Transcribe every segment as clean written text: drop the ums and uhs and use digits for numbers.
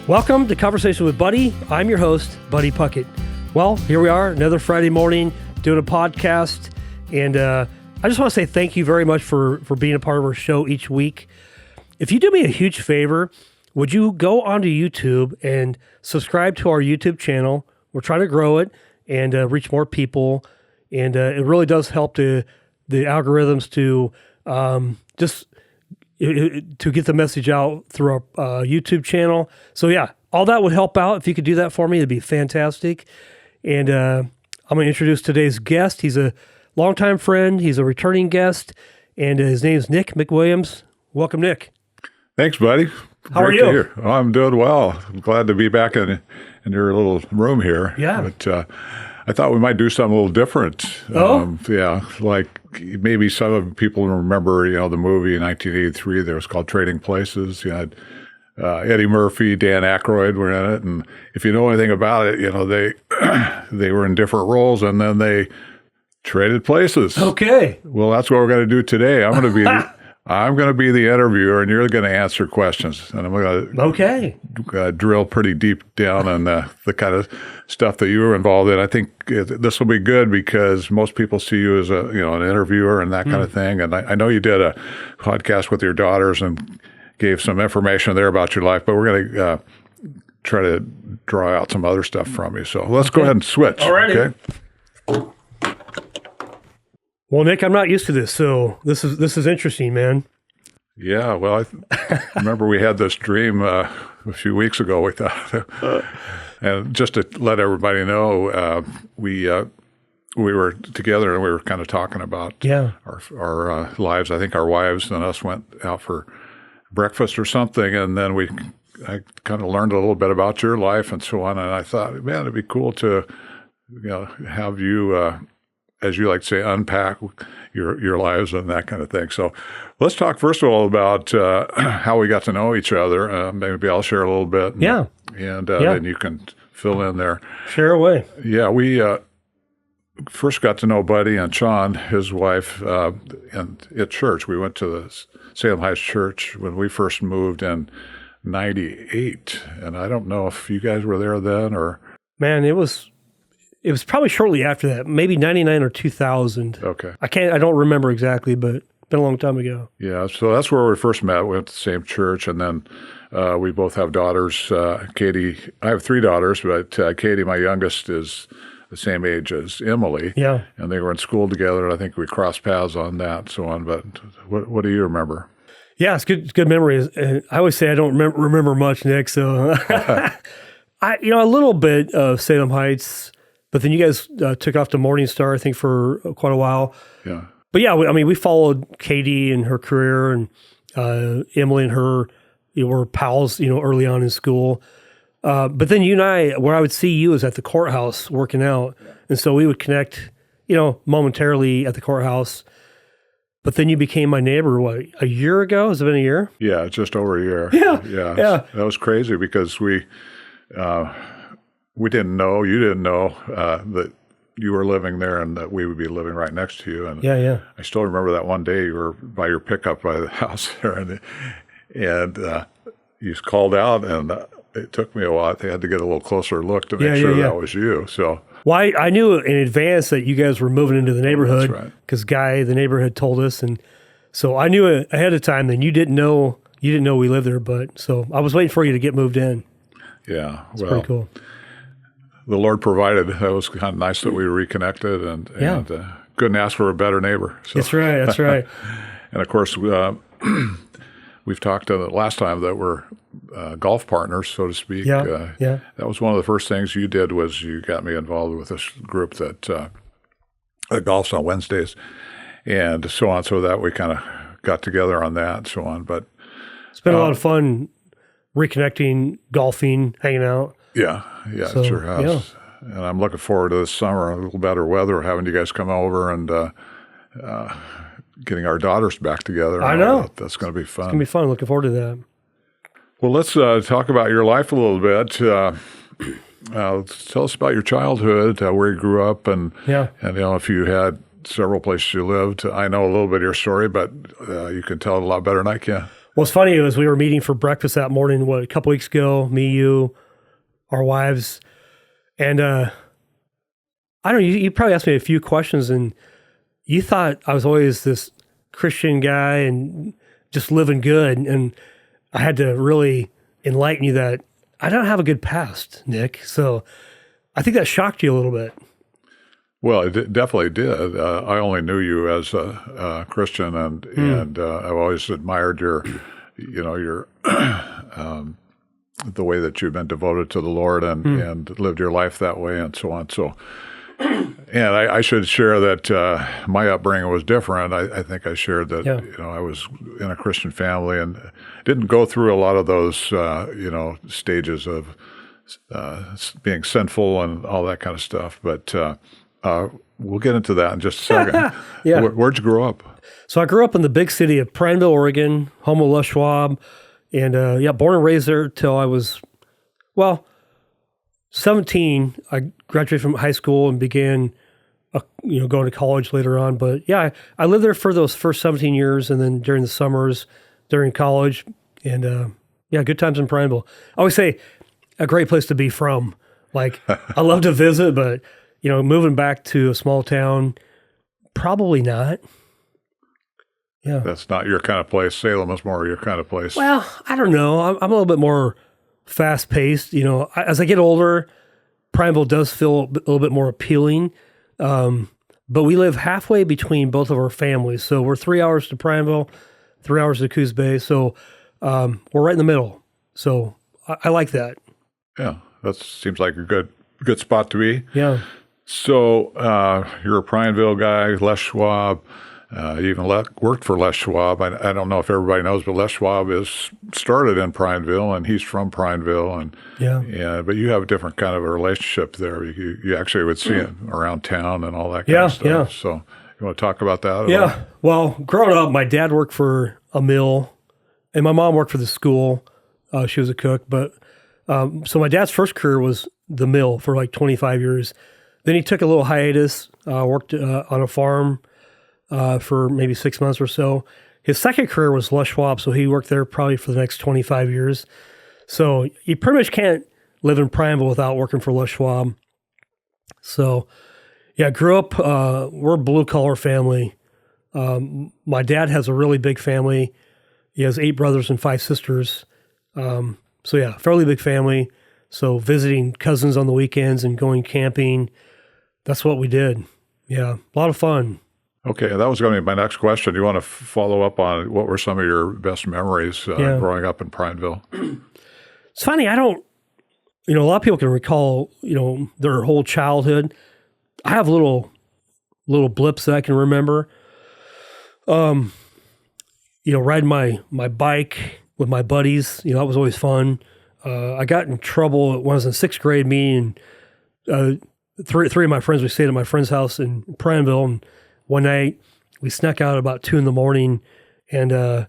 Welcome to Conversation with Buddy. I'm your host, Buddy Puckett. Well, here we are, another Friday morning, doing a podcast. And I just want to say thank you very much for being a part of our show each week. If you do me a huge favor, would you go onto YouTube and subscribe to our YouTube channel? We're trying to grow it and reach more people. And it really does help the algorithms to to get the message out through our YouTube channel. So yeah, all that would help out. If you could do that for me, it'd be fantastic. And I'm going to introduce today's guest. He's a longtime friend. He's a returning guest, and his name is Nick McWilliams. Welcome, Nick. Thanks, buddy. How are you? Oh, I'm doing well. I'm glad to be back in your little room here. Yeah. But I thought we might do something a little different. Yeah, like maybe some of people remember, the movie in 1983 that was called Trading Places. You had Eddie Murphy, Dan Aykroyd were in it, and if you know anything about it, they were in different roles, and then they traded places. Okay. Well, that's what we're going to do today. I'm going to be the interviewer, and you're going to answer questions, and I'm going to drill pretty deep down on the kind of stuff that you were involved in. I think this will be good because most people see you as an interviewer and that kind of thing. And I know you did a podcast with your daughters and gave some information there about your life, but we're going to try to draw out some other stuff from you. So let's go ahead and switch. All righty. Okay. Well, Nick, I'm not used to this, so this is interesting, man. Yeah, well, I remember we had this dream a few weeks ago. We thought, and just to let everybody know, we were together and we were kind of talking about our lives. I think our wives and us went out for breakfast or something, and then I kind of learned a little bit about your life and so on. And I thought, man, it'd be cool to have you. As you like to say, unpack your lives and that kind of thing. So let's talk first of all about how we got to know each other. Maybe I'll share a little bit. And then you can fill in there. Share away. Yeah, we first got to know Buddy and Shawn, his wife, and at church. We went to the Salem Heights Church when we first moved in 98. And I don't know if you guys were there then or... Man, it was probably shortly after that, maybe 99 or 2000. Okay. I don't remember exactly, but it's been a long time ago. Yeah, so that's where we first met. We went to the same church, and then we both have daughters. Katie, I have 3 daughters, but Katie, my youngest, is the same age as Emily. Yeah. And they were in school together, and I think we crossed paths on that and so on. But what do you remember? Yeah, it's good memories. I always say I don't remember much, Nick, so a little bit of Salem Heights. But then you guys took off to Morning Star, I think, for quite a while. Yeah. But yeah, we followed Katie and her career, and Emily and her were pals, early on in school. But then you and I, where I would see you is at the courthouse working out. Yeah. And so we would connect, momentarily at the courthouse. But then you became my neighbor, a year ago? Has it been a year? Yeah, just over a year. Yeah. That was crazy because we didn't know, you didn't know that you were living there and that we would be living right next to you. And yeah. I still remember that one day you were by your pickup by the house there, and you called out, and it took me a while. I had to get a little closer look to make sure that was you. So, well, I knew in advance that you guys were moving into the neighborhood. That's right. Because Guy, the neighbor, had told us, and so I knew it ahead of time. Then you didn't know we lived there, but so I was waiting for you to get moved in. Yeah, it's pretty cool. The Lord provided. That was kind of nice that we reconnected, and couldn't ask for a better neighbor. So. That's right. And of course, we've talked last time that we're golf partners, so to speak. Yeah. That was one of the first things you did was you got me involved with this group that golfs on Wednesdays, and so on. So that we kind of got together on that and so on. But it's been a lot of fun reconnecting, golfing, hanging out. Yeah, it sure has. Yeah. And I'm looking forward to this summer, a little better weather, having you guys come over and getting our daughters back together. I know. That's going to be fun. It's going to be fun. Looking forward to that. Well, let's talk about your life a little bit. Tell us about your childhood, where you grew up, and if you had several places you lived. I know a little bit of your story, but you can tell it a lot better than I can. What's funny was we were meeting for breakfast that morning, a couple weeks ago, me, you, our wives, and I don't know, you probably asked me a few questions, and you thought I was always this Christian guy and just living good, and I had to really enlighten you that I don't have a good past, Nick. So I think that shocked you a little bit. Well, it definitely did. I only knew you as a Christian, and I've always admired your the way that you've been devoted to the Lord and lived your life that way, and so on. So, and I should share that my upbringing was different. I think I shared that I was in a Christian family and didn't go through a lot of those stages of being sinful and all that kind of stuff, but. We'll get into that in just a second. Yeah. Where'd you grow up? So I grew up in the big city of Prineville, Oregon, home of Les Schwab, and born and raised there till I was, 17. I graduated from high school and began, going to college later on. But yeah, I lived there for those first 17 years, and then during the summers, during college, and good times in Prineville. I always say a great place to be from. Like, I love to visit, but moving back to a small town, probably not. Yeah. That's not your kind of place. Salem is more your kind of place. Well, I don't know. I'm a little bit more fast-paced. As I get older, Prineville does feel a little bit more appealing. But we live halfway between both of our families. So we're 3 hours to Prineville, 3 hours to Coos Bay. So we're right in the middle. So I like that. Yeah, that seems like a good spot to be. Yeah. So you're a Prineville guy, Les Schwab. You even worked for Les Schwab. I don't know if everybody knows, but Les Schwab started in Prineville, and he's from Prineville. And but you have a different kind of a relationship there. You actually would see it around town and all that kind of stuff. Yeah. So you want to talk about that? Yeah. Well, growing up, my dad worked for a mill, and my mom worked for the school. She was a cook. But so my dad's first career was the mill for like 25 years. Then he took a little hiatus, worked on a farm for maybe 6 months or so. His second career was Les Schwab, so he worked there probably for the next 25 years. So you pretty much can't live in Prineville without working for Les Schwab. So, yeah, grew up, we're a blue-collar family. My dad has a really big family. He has 8 brothers and 5 sisters. So, yeah, fairly big family. So visiting cousins on the weekends and going camping, that's what we did. Yeah, a lot of fun. Okay, that was going to be my next question. Do you want to follow up on what were some of your best memories growing up in Prineville? It's funny, I don't, a lot of people can recall, their whole childhood. I have little blips that I can remember. Riding my bike with my buddies, that was always fun. I got in trouble when I was in 6th grade. Me and three of my friends, we stayed at my friend's house in Prineville, and one night we snuck out about 2 a.m, and I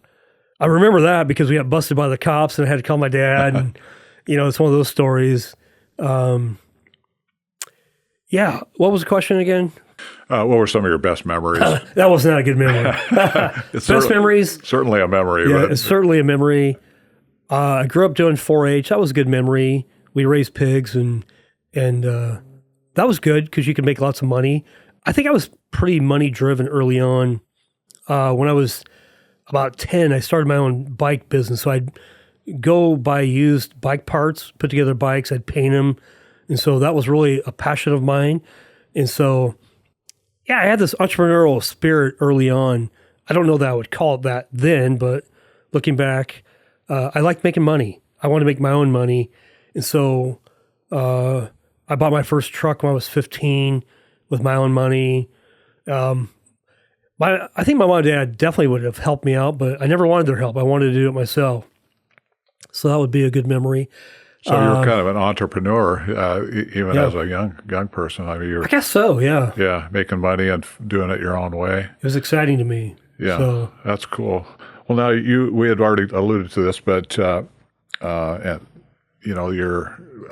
remember that because we got busted by the cops, and I had to call my dad. And it's one of those stories. Yeah. What was the question again? What were some of your best memories? That was not a good memory. Best memories? Certainly a memory. Yeah, but it's certainly a memory. I grew up doing 4-H. That was a good memory. We raised pigs, and that was good because you could make lots of money. I think I was pretty money-driven early on. When I was about 10, I started my own bike business. So I'd go buy used bike parts, put together bikes, I'd paint them. And so that was really a passion of mine. And so, yeah, I had this entrepreneurial spirit early on. I don't know that I would call it that then, but looking back, I liked making money. I wanted to make my own money. And so I bought my first truck when I was 15 with my own money. I think my mom and dad definitely would have helped me out, but I never wanted their help. I wanted to do it myself. So that would be a good memory. So you're kind of an entrepreneur, even as a young person. I mean, I guess so, yeah. Yeah, making money and doing it your own way. It was exciting to me. Yeah, so. That's cool. Well, now we had already alluded to this, but I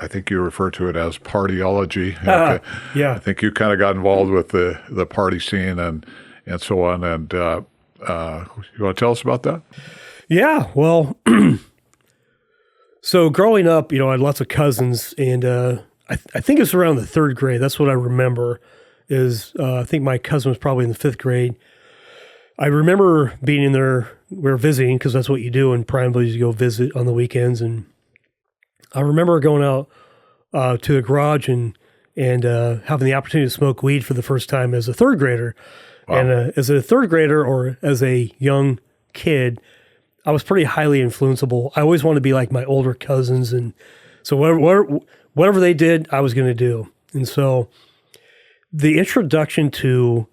think you refer to it as partyology. Yeah. I think you kind of got involved with the party scene and so on. And you want to tell us about that? Yeah, well, so growing up, I had lots of cousins, and I think it was around the third grade. That's what I remember. I think my cousin was probably in the fifth grade. I remember being in there. We were visiting because that's what you do in Prineville. You go visit on the weekends, and I remember going out to the garage and having the opportunity to smoke weed for the first time as a third grader. Wow. And as a third grader or as a young kid, I was pretty highly influenceable. I always wanted to be like my older cousins, and so whatever they did, I was going to do. And so the introduction to,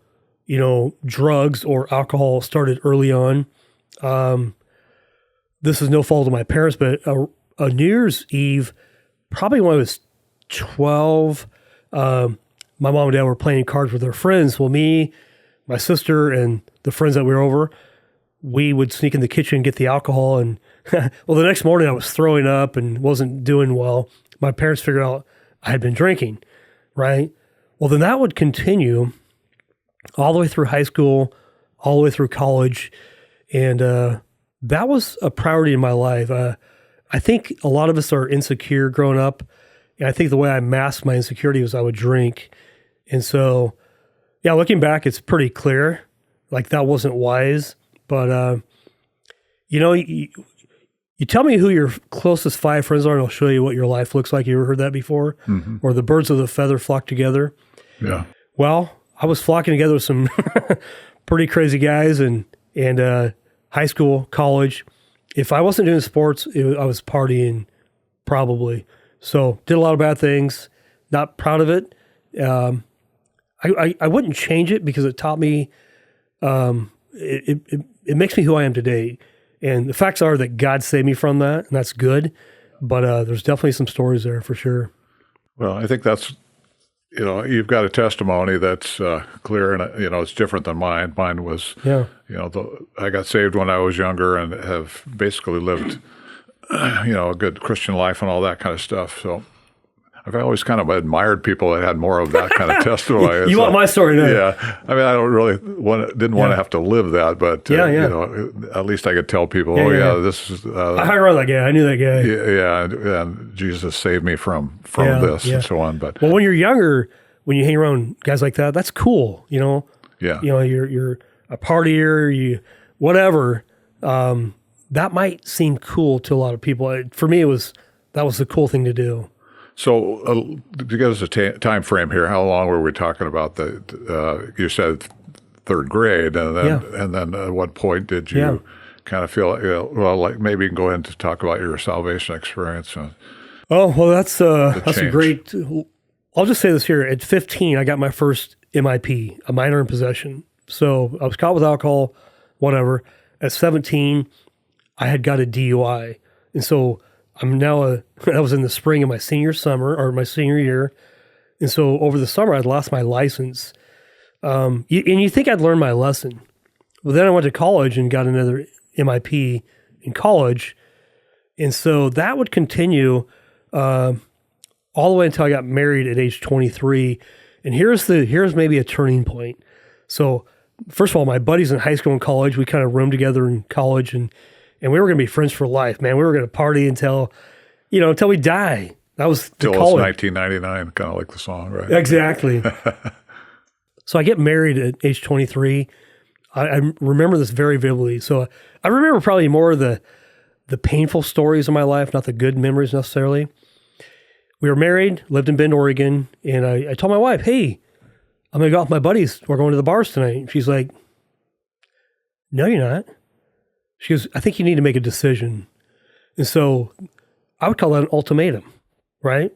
drugs or alcohol started early on. This is no fault of my parents, but a New Year's Eve, probably when I was 12, my mom and dad were playing cards with their friends. Well, me, my sister, and the friends that we were over, we would sneak in the kitchen and get the alcohol. And well, the next morning I was throwing up and wasn't doing well. My parents figured out I had been drinking, right? Well, then that would continue all the way through high school, all the way through college. And that was a priority in my life. I think a lot of us are insecure growing up. And I think the way I masked my insecurity was I would drink. And so, yeah, looking back, it's pretty clear. Like that wasn't wise. But, you tell me who your closest 5 friends are, and I'll show you what your life looks like. You ever heard that before? Mm-hmm. Or the birds of the feather flock together? Yeah. Well, I was flocking together with some pretty crazy guys and high school, college. If I wasn't doing sports, I was partying probably. So did a lot of bad things. Not proud of it. I wouldn't change it because it taught me. It makes me who I am today. And the facts are that God saved me from that, and that's good. But there's definitely some stories there for sure. Well, I think that's, you've got a testimony that's clear, and, it's different than mine. Mine was, I got saved when I was younger and have basically lived, a good Christian life and all that kind of stuff. So I've always kind of admired people that had more of that kind of testimony. You want my story, don't you? Yeah. I mean, I don't really didn't want to have to live that, but at least I could tell people, this is. I hung around that guy. I knew that guy. Yeah, and Jesus saved me from this and so on. But when you're younger, when you hang around guys like that, that's cool. Yeah. You're a partier, whatever. That might seem cool to a lot of people. For me, that was the cool thing to do. So to give us a time frame here, how long were we talking about? You said third grade, and then at what point did you kind of feel like maybe you can go ahead and talk about your salvation experience? Oh, well, that's a great. I'll just say this here: at 15, I got my first MIP, a minor in possession. So I was caught with alcohol, whatever. At 17, I had got a DUI, and so. That was in the spring of my senior year. And so over the summer, I'd lost my license. And you think I'd learned my lesson. Well, then I went to college and got another MIP in college. And so that would continue all the way until I got married at age 23. And here's maybe a turning point. So first of all, my buddies in high school and college, we kind of roomed together in college, and we were going to be friends for life, man. We were going to party until we die. That was the college. 1999, kind of like the song, right? Exactly. So I get married at age 23. I remember this very vividly. So I remember probably more of the painful stories of my life, not the good memories necessarily. We were married, lived in Bend, Oregon, and I told my wife, hey, I'm going to go out with my buddies. We're going to the bars tonight. And she's like, no, you're not. She goes, I think you need to make a decision. And so I would call that an ultimatum, right?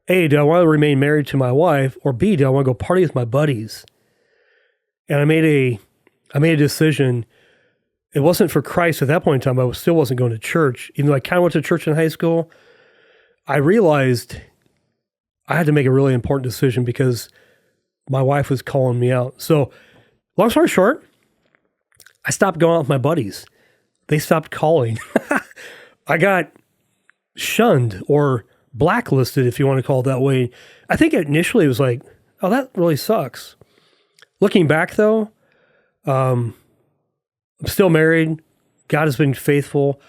A, do I want to remain married to my wife? Or B, do I want to go party with my buddies? And I made a decision. It wasn't for Christ at that point in time. I still wasn't going to church. Even though I kind of went to church in high school, I realized I had to make a really important decision because my wife was calling me out. So long story short, I stopped going out with my buddies. They stopped calling. I got shunned or blacklisted, if you want to call it that way. I think initially it was like, oh, that really sucks. Looking back though, I'm still married, God has been faithful.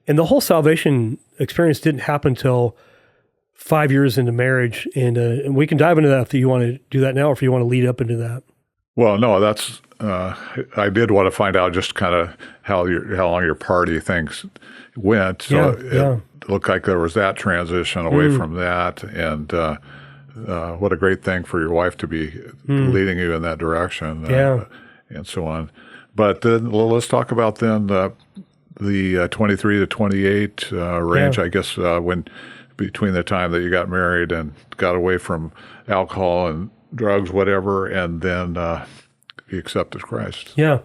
And the whole salvation experience didn't happen until 5 years into marriage. And we can dive into that if you want to do that now or if you want to lead up into that. Well, no, that's, I did want to find out just kind of how long your party things went. So it looked like there was that transition away from that. And what a great thing for your wife to be leading you in that direction and so on. But then let's talk about then the 23 to 28 range, I guess, when between the time that you got married and got away from alcohol and drugs, whatever, and then you accepted Christ. Yeah.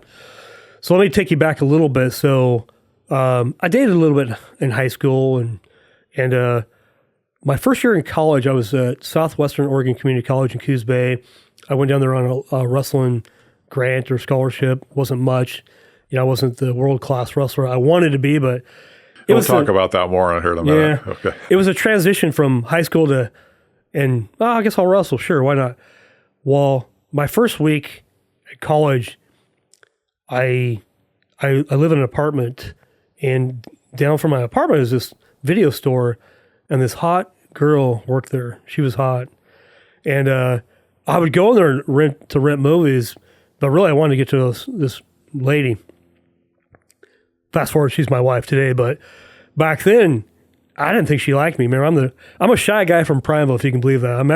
So let me take you back a little bit. So I dated a little bit in high school, and my first year in college, I was at Southwestern Oregon Community College in Coos Bay. I went down there on a wrestling grant or scholarship. Wasn't much. I wasn't the world-class wrestler I wanted to be, but we'll talk about that more on here in a minute. Yeah. Okay. It was a transition from high school to, I guess I'll wrestle. Sure, why not? Well, my first week at college, I live in an apartment, and down from my apartment is this video store, and this hot girl worked there. She was hot, and I would go in there to rent movies, but really I wanted to get to this lady. Fast forward, she's my wife today, but back then I didn't think she liked me. Man, I'm a shy guy from Prineville, if you can believe that. I'm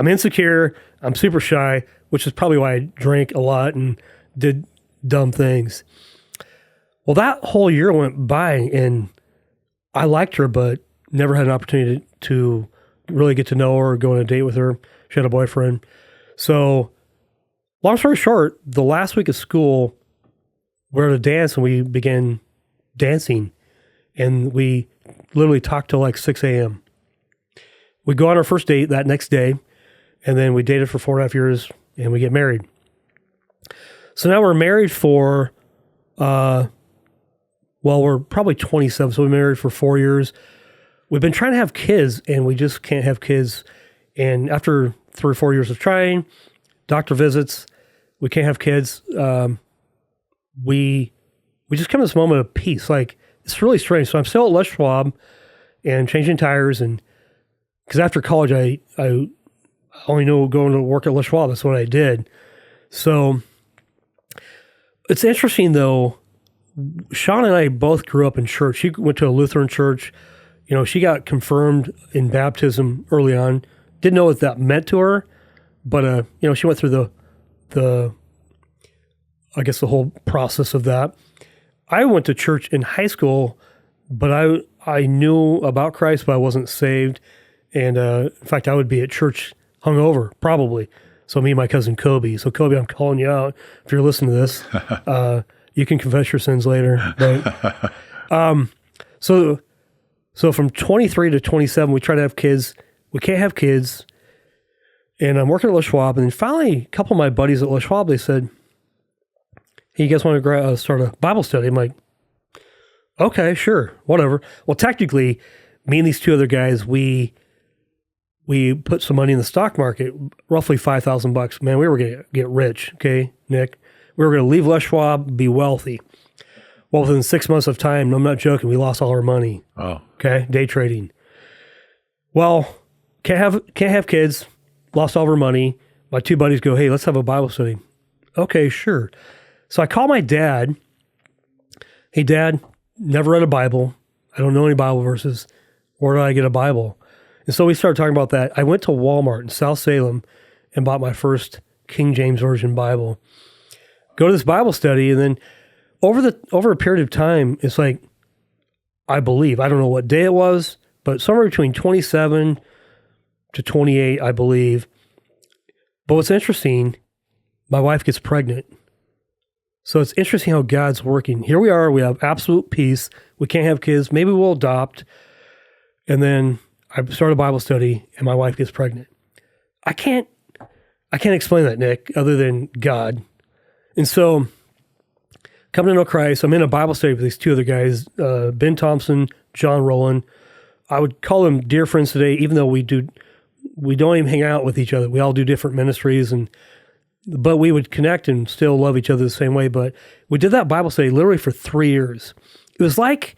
insecure. I'm super shy, which is probably why I drank a lot and did dumb things. Well, that whole year went by, and I liked her, but never had an opportunity to really get to know her or go on a date with her. She had a boyfriend. So, long story short, the last week of school, we were at a dance, and we began dancing, and we literally talked till like 6 a.m. We go on our first date that next day, and then we dated for 4.5 years, and we get married. So now we're married for, we're probably 27, so we married for 4 years. We've been trying to have kids, and we just can't have kids. And after 3 or 4 years of trying, doctor visits, we can't have kids. We just come to this moment of peace. Like, it's really strange. So I'm still at Les Schwab and changing tires, and because after college, I only knew going to work at Les Schwab. That's what I did. So it's interesting, though. Shawn and I both grew up in church. She went to a Lutheran church. She got confirmed in baptism early on. Didn't know what that meant to her, but she went through the I guess the whole process of that. I went to church in high school, but I knew about Christ, but I wasn't saved. And in fact, I would be at church hungover, probably. So me and my cousin Kobe. So Kobe, I'm calling you out. If you're listening to this, you can confess your sins later. But, so from 23 to 27, we try to have kids. We can't have kids. And I'm working at Les Schwab. And then finally, a couple of my buddies at Les Schwab, they said, hey, you guys want to start a Bible study? I'm like, okay, sure, whatever. Well, technically, me and these two other guys, we put some money in the stock market, roughly $5,000. Man, we were going to get rich, okay, Nick? We were going to leave Les Schwab, be wealthy. Well, within 6 months of time, I'm not joking, we lost all our money. Oh. Okay, day trading. Well, can't have kids, lost all our money. My two buddies go, hey, let's have a Bible study. Okay, sure. So I call my dad. Hey, Dad, never read a Bible. I don't know any Bible verses. Where do I get a Bible? And so we started talking about that. I went to Walmart in South Salem and bought my first King James Version Bible. Go to this Bible study, and then over a period of time, it's like, I believe, I don't know what day it was, but somewhere between 27 to 28, I believe. But what's interesting, my wife gets pregnant. So it's interesting how God's working. Here we are, we have absolute peace. We can't have kids. Maybe we'll adopt. And then I start a Bible study and my wife gets pregnant. I can't explain that, Nick, other than God. And so coming to know Christ, I'm in a Bible study with these two other guys, Ben Thompson, John Rowland. I would call them dear friends today, even though we don't even hang out with each other. We all do different ministries, and but we would connect and still love each other the same way. But we did that Bible study literally for 3 years. It was like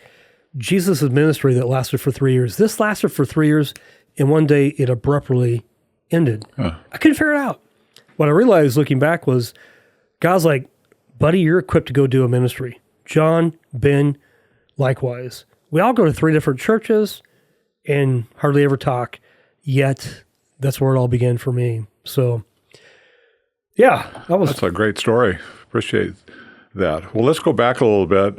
Jesus' ministry that lasted for 3 years. This lasted for 3 years, and one day it abruptly ended. I couldn't figure it out. What I realized looking back was God's like, buddy, you're equipped to go do a ministry. John, Ben, likewise. We all go to 3 different churches and hardly ever talk, yet that's where it all began for me. So, yeah, that's a great story. Appreciate that. Well, let's go back a little bit.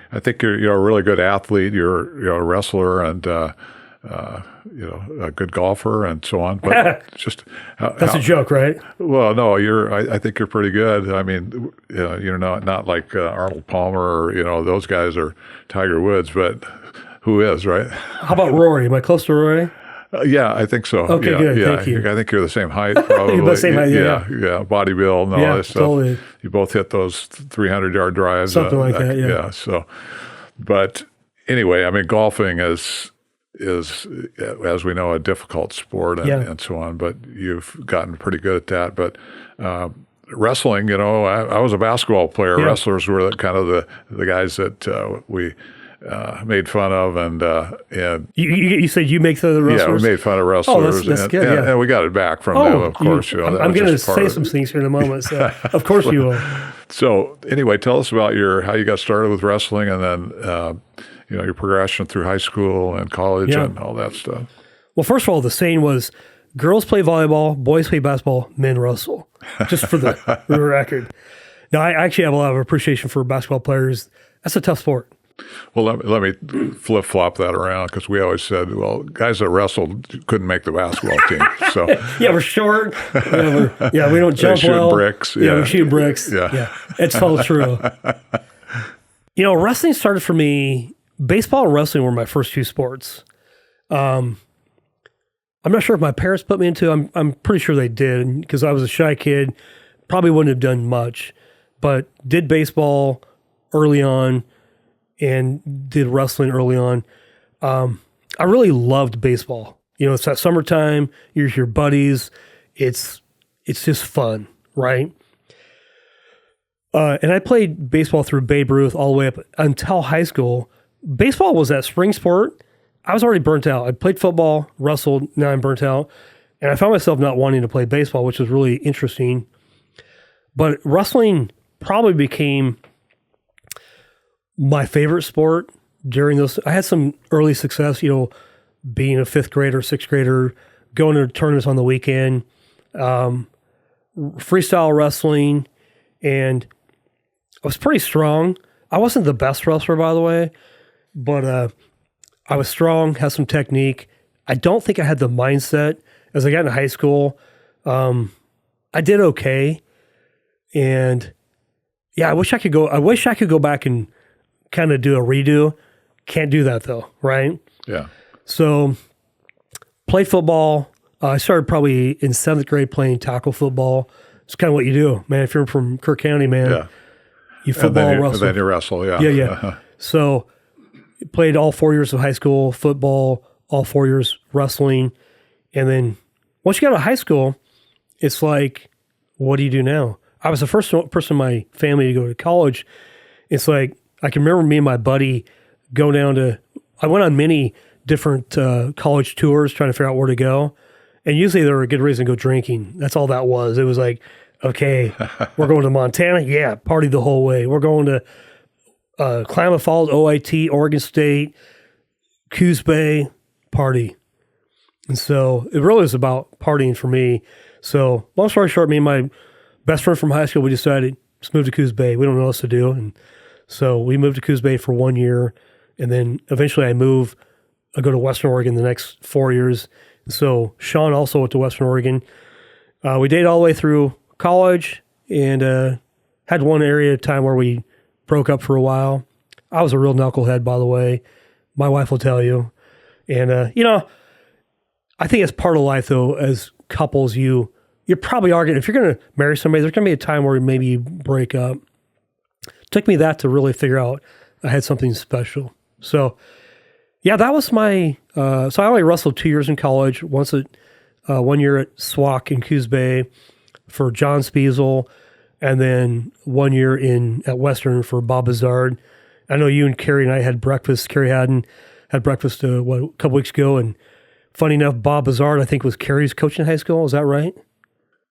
I think you're a really good athlete. You're a wrestler and a good golfer and so on. But just that's a joke, right? Well, no, I think you're pretty good. I mean, you're not like Arnold Palmer or those guys or Tiger Woods, but who is, right? How about Rory? Am I close to Rory? Yeah, I think so. Okay, yeah, good. Yeah. Thank you. I think you're the same height, probably. You're the same height, yeah. Body build and all this stuff. Totally. You both hit those 300-yard drives. Something like that, yeah. Yeah. So, but anyway, I mean, golfing is as we know a difficult sport and so on. But you've gotten pretty good at that. But wrestling, I was a basketball player. Yeah. Wrestlers were kind of the guys that we made fun of, and you said you make fun of the wrestlers? Yeah, we made fun of wrestlers. Oh, that's good. Yeah. And we got it back from them, of course. I'm going to say some things here in a moment. So of course you will. So anyway, tell us about how you got started with wrestling, and then your progression through high school and college and all that stuff. Well, first of all, the saying was, girls play volleyball, boys play basketball, men wrestle. Just for the record. Now, I actually have a lot of appreciation for basketball players. That's a tough sport. Well, let me flip-flop that around, because we always said, well, guys that wrestled couldn't make the basketball team. So yeah, we're short. We don't jump well. Bricks. Yeah, we shoot bricks. Yeah. It's all true. Wrestling started for me. Baseball and wrestling were my first 2 sports. I'm not sure if my parents put me into. I'm pretty sure they did, because I was a shy kid. Probably wouldn't have done much, but did baseball early on and did wrestling early on. I really loved baseball. It's that summertime, you're with your buddies. It's just fun, right? And I played baseball through Babe Ruth all the way up until high school. Baseball was that spring sport. I was already burnt out. I played football, wrestled, now I'm burnt out. And I found myself not wanting to play baseball, which was really interesting. But wrestling probably became my favorite sport during those. I had some early success, being a 5th grader, 6th grader, going to tournaments on the weekend, freestyle wrestling, and I was pretty strong. I wasn't the best wrestler, by the way, but I was strong, had some technique. I don't think I had the mindset. As I got into high school, I did okay. And yeah, I wish I could go back and kind of do a redo. Can't do that though, right? Yeah. So played football. I started probably in 7th grade playing tackle football. It's kind of what you do, man. If you're from Kirk County, man, you football, wrestle. And then you wrestle, yeah. Yeah. Uh-huh. So played all 4 years of high school football, all 4 years wrestling. And then once you get out of high school, it's like, what do you do now? I was the first person in my family to go to college. It's like, I can remember me and my buddy I went on many different college tours trying to figure out where to go. And usually there were a good reason to go drinking. That's all that was. It was like, okay, we're going to Montana. Yeah, party the whole way. We're going to Klamath Falls, OIT, Oregon State, Coos Bay, party. And so it really was about partying for me. So long story short, me and my best friend from high school, we decided, let's move to Coos Bay. We don't know what else to do. And so we moved to Coos Bay for 1 year. And then eventually I go to Western Oregon the next 4 years. So Shawn also went to Western Oregon. We dated all the way through college and had one area of time where we broke up for a while. I was a real knucklehead, by the way. My wife will tell you. And, I think it's part of life, though, as couples, you're probably arguing. If you're going to marry somebody, there's going to be a time where maybe you break up. It took me that to really figure out I had something special. So, yeah, that was my, so I only wrestled 2 years in college, 1 year at SWAC in Coos Bay. for John Spiesel, and then 1 year at Western for Bob Bizard. I know you and Carrie and I had breakfast. Carrie Haddon had breakfast a couple weeks ago, and funny enough, Bob Bizard, I think, was Carrie's coach in high school. Is that right?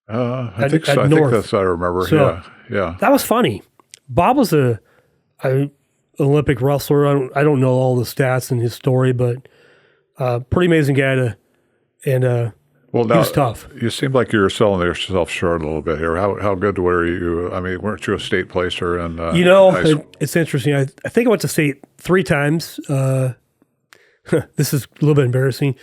I think so. I think that's what I remember. So, yeah. That was funny. Bob was a Olympic wrestler. I don't know all the stats in his story, but pretty amazing guy he was tough. You seem like you were selling yourself short a little bit here. How good were you? I mean, weren't you a state placer? And it's interesting. I think I went to state 3 times. This is a little bit embarrassing.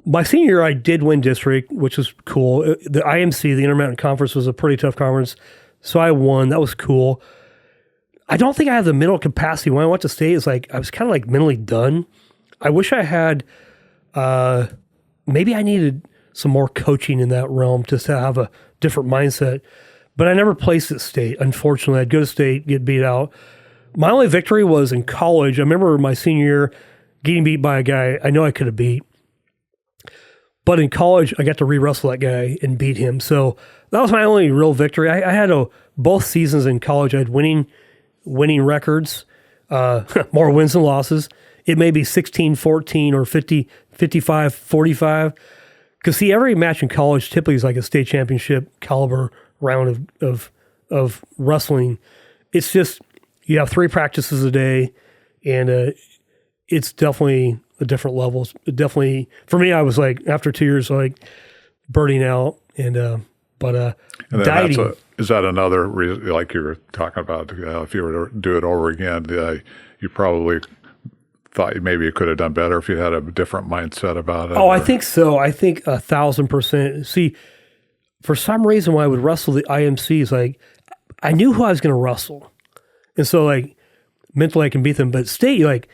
My senior year, I did win district, which was cool. The IMC, the Intermountain Conference, was a pretty tough conference, so I won. That was cool. I don't think I have the mental capacity. When I went to state, it's like I was kind of like mentally done. I wish I had. Maybe I needed some more coaching in that realm just to have a different mindset. But I never placed at state. Unfortunately, I'd go to state, get beat out. My only victory was in college. I remember my senior year getting beat by a guy I know I could have beat. But in college, I got to re-wrestle that guy and beat him. So that was my only real victory. I had both seasons in college, I had winning records, more wins than losses. It may be 16-14 or 50-55-45. Because see, every match in college typically is like a state championship caliber round of wrestling. It's just you have 3 practices a day, and it's definitely a different level. Definitely for me, I was like after 2 years like burning out, and dieting. Is that another reason, like you were talking about? If you were to do it over again, you probably thought maybe you could have done better if you had a different mindset about it. Oh, I think so. I think 1,000%. See, for some reason, when I would wrestle the IMCs, like I knew who I was going to wrestle, and so like mentally I can beat them. But state, like,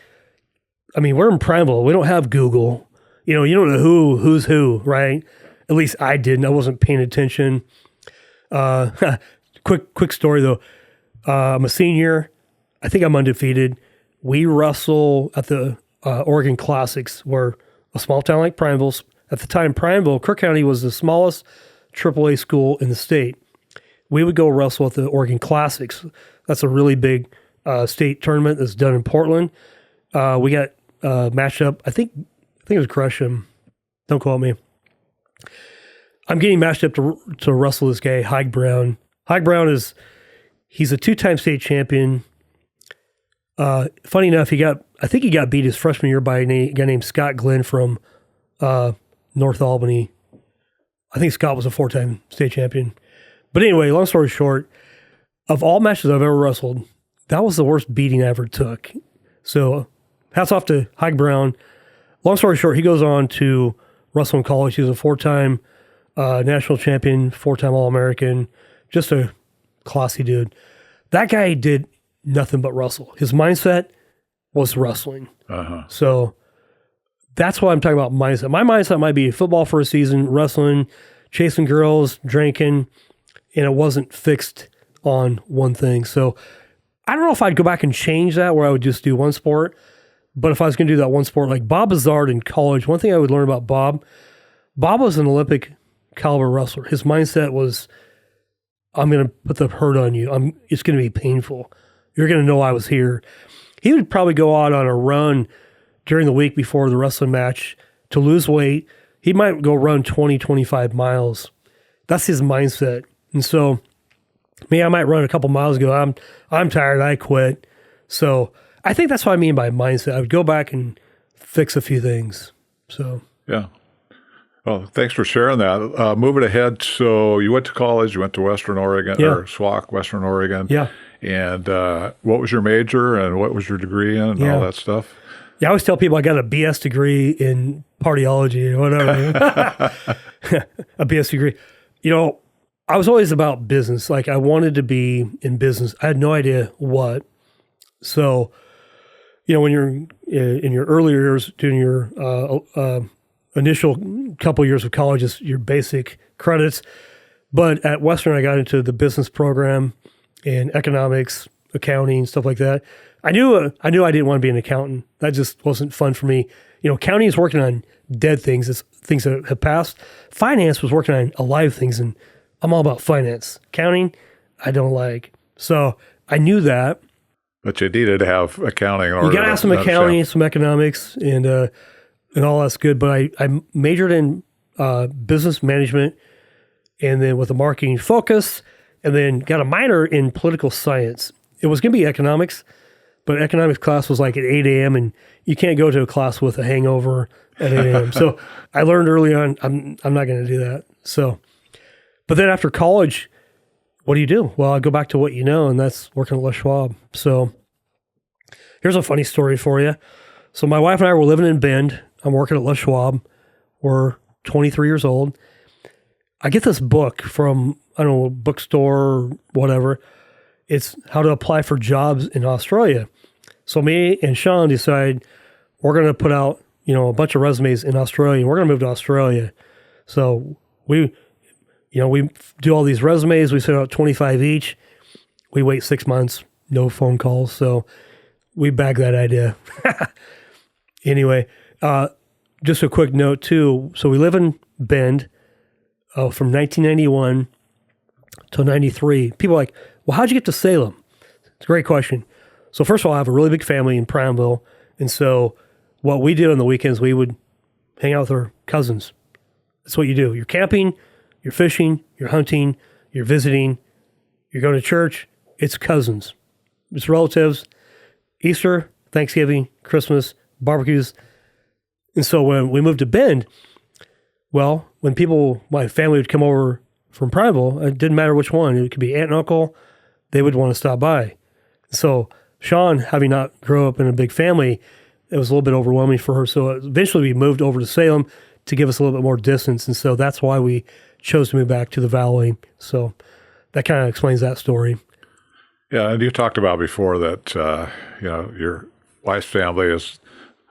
I mean, we're in Prineville. We don't have Google. You don't know who's who, right? At least I didn't. I wasn't paying attention. Quick story though. I'm a senior. I think I'm undefeated. We wrestle at the Oregon Classics, where a small town like Prineville. At the time, Crook County was the smallest AAA school in the state. We would go wrestle at the Oregon Classics. That's a really big state tournament that's done in Portland. We got matched up. I think it was Gresham. Don't quote me. I'm getting matched up to wrestle this guy, Hike Brown. Hike Brown he's a 2-time state champion. Funny enough, I think he got beat his freshman year by a guy named Scott Glenn from North Albany. I think Scott was a 4-time state champion. But anyway, long story short, of all matches I've ever wrestled, that was the worst beating I ever took. So hats off to Hike Brown. Long story short, he goes on to wrestle in college. He was a 4-time national champion, 4-time All-American, just a classy dude. That guy did nothing but wrestle. His mindset was wrestling. So that's why I'm talking about mindset. My mindset might be football for a season, wrestling, chasing girls, drinking, and it wasn't fixed on one thing. So I don't know if I'd go back and change that where I would just do one sport. But if I was going to do that one sport, like Bob Bizard in college, one thing I would learn about Bob was an Olympic caliber wrestler. His mindset was, I'm going to put the hurt on you. It's going to be painful. You're going to know I was here. He would probably go out on a run during the week before the wrestling match to lose weight. He might go run 20, 25 miles. That's his mindset. And so, me, I might run a couple miles and go, I'm tired, I quit. So I think that's what I mean by mindset. I would go back and fix a few things. So yeah. Well, thanks for sharing that. Moving ahead, so you went to college, you went to Western Oregon, or SWAC, Western Oregon. Yeah. And what was your major and what was your degree in and all that stuff? Yeah, I always tell people I got a BS degree in partyology or whatever. A BS degree. I was always about business. Like I wanted to be in business. I had no idea what. So, when you're in your earlier years, doing your initial couple years of college is your basic credits. But at Western, I got into the business program and economics. accounting, stuff like that. I knew I didn't want to be an accountant. That just wasn't fun for me. Accounting is working on dead things, it's things that have passed. Finance was working on alive things, and I'm all about finance. Accounting, I don't like. So I knew that. But you needed to have accounting. You got to have some accounting, some economics, and all that's good. But I majored in business management, and then with a marketing focus, and then got a minor in political science. It was going to be economics, but economics class was like at 8 a.m. and you can't go to a class with a hangover at 8 a.m. So I learned early on, I'm not going to do that. So, but then after college, what do you do? Well, I go back to what you know, and that's working at Les Schwab. So here's a funny story for you. So my wife and I were living in Bend. I'm working at Les Schwab. We're 23 years old. I get this book from, I don't know, a bookstore or whatever. It's how to apply for jobs in Australia. So me and Shawn decide we're going to put out, a bunch of resumes in Australia. We're going to move to Australia. So we do all these resumes. We send out 25 each. We wait 6 months, no phone calls. So we bag that idea. Anyway, just a quick note too. So we live in Bend from 1991 to 93. People are like, well, how'd you get to Salem? It's a great question. So first of all, I have a really big family in Prineville. And so what we did on the weekends, we would hang out with our cousins. That's what you do. You're camping, you're fishing, you're hunting, you're visiting, you're going to church. It's cousins. It's relatives. Easter, Thanksgiving, Christmas, barbecues. And so when we moved to Bend, well, when my family would come over from Prineville, it didn't matter which one. It could be aunt and uncle. They would want to stop by. So Shawn, having not grown up in a big family, it was a little bit overwhelming for her. So eventually we moved over to Salem to give us a little bit more distance. And so that's why we chose to move back to the Valley. So that kind of explains that story. Yeah, and you talked about before that, your wife's family is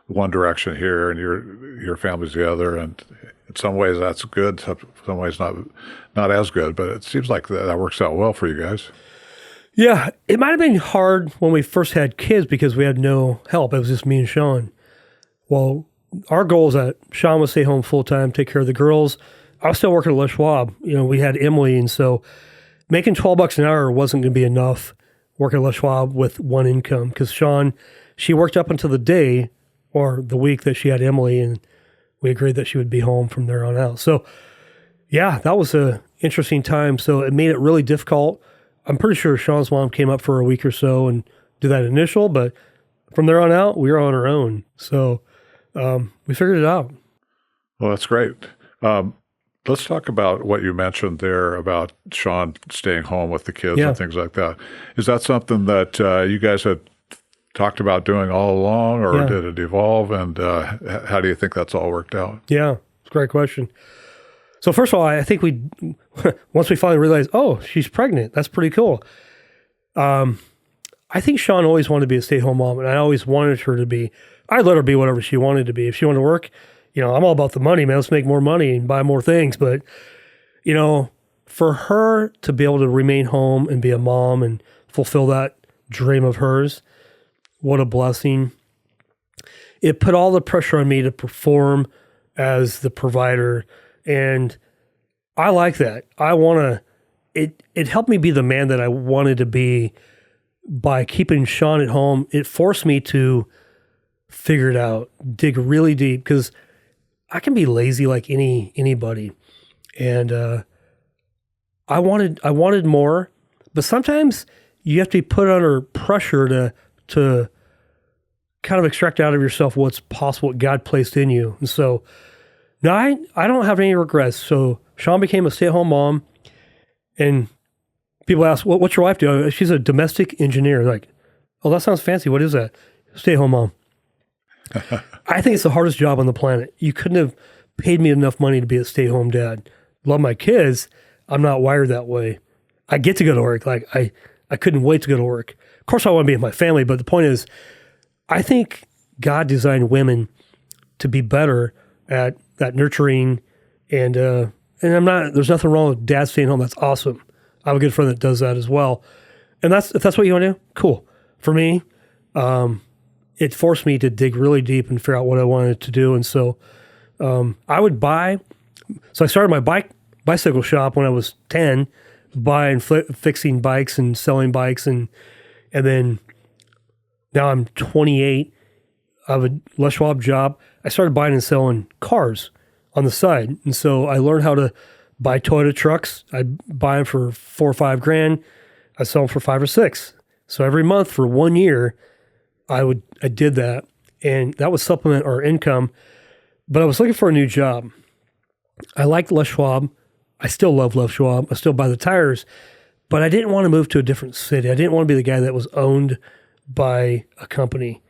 one direction here and your family's the other. And in some ways that's good, some ways not as good, but it seems like that works out well for you guys. Yeah, it might have been hard when we first had kids because we had no help. It was just me and Shawn. Well, our goal is that Shawn would stay home full time, take care of the girls. I was still working at Les Schwab. We had Emily, and so making $12 an hour wasn't going to be enough working at Les Schwab with one income because Shawn, she worked up until the day or the week that she had Emily, and we agreed that she would be home from there on out. So, yeah, that was an interesting time. So it made it really difficult. I'm pretty sure Shawn's mom came up for a week or so and did that initial, but from there on out, we were on our own. So we figured it out. Well, that's great. Let's talk about what you mentioned there about Shawn staying home with the kids and things like that. Is that something that you guys had talked about doing all along, or did it evolve? And how do you think that's all worked out? Yeah, it's a great question. So first of all, I think once we finally realized, oh, she's pregnant, that's pretty cool. I think Shawn always wanted to be a stay-at-home mom, and I always wanted her to be. I'd let her be whatever she wanted to be. If she wanted to work, I'm all about the money, man. Let's make more money and buy more things. But, for her to be able to remain home and be a mom and fulfill that dream of hers, what a blessing. It put all the pressure on me to perform as the provider. And I like that. It helped me be the man that I wanted to be by keeping Shawn at home. It forced me to figure it out, dig really deep, because I can be lazy like anybody. And I wanted more, but sometimes you have to be put under pressure to kind of extract out of yourself what's possible, what God placed in you. And so now I don't have any regrets. So Shawn became a stay-at-home mom, and people ask, what's your wife do? She's a domestic engineer. Like, oh, that sounds fancy. What is that? Stay-at-home mom. I think it's the hardest job on the planet. You couldn't have paid me enough money to be a stay-at-home dad. Love my kids. I'm not wired that way. I get to go to work. Like I couldn't wait to go to work. Of course I want to be with my family, but the point is, I think God designed women to be better at that nurturing, and there's nothing wrong with dad staying home. That's awesome. I have a good friend that does that as well. And if that's what you want to do, cool. For me, it forced me to dig really deep and figure out what I wanted to do. And so I would buy. So I started my bicycle shop when I was 10, buying, fixing bikes and selling bikes. And then now I'm 28. I have a Les Schwab job. I started buying and selling cars on the side. And so I learned how to buy Toyota trucks. I buy them for $4 or $5 grand. I sell them for 5 or 6. So every month for 1 year, I did that. And that would supplement our income. But I was looking for a new job. I liked Les Schwab. I still love Les Schwab. I still buy the tires. But I didn't want to move to a different city. I didn't want to be the guy that was owned by a company.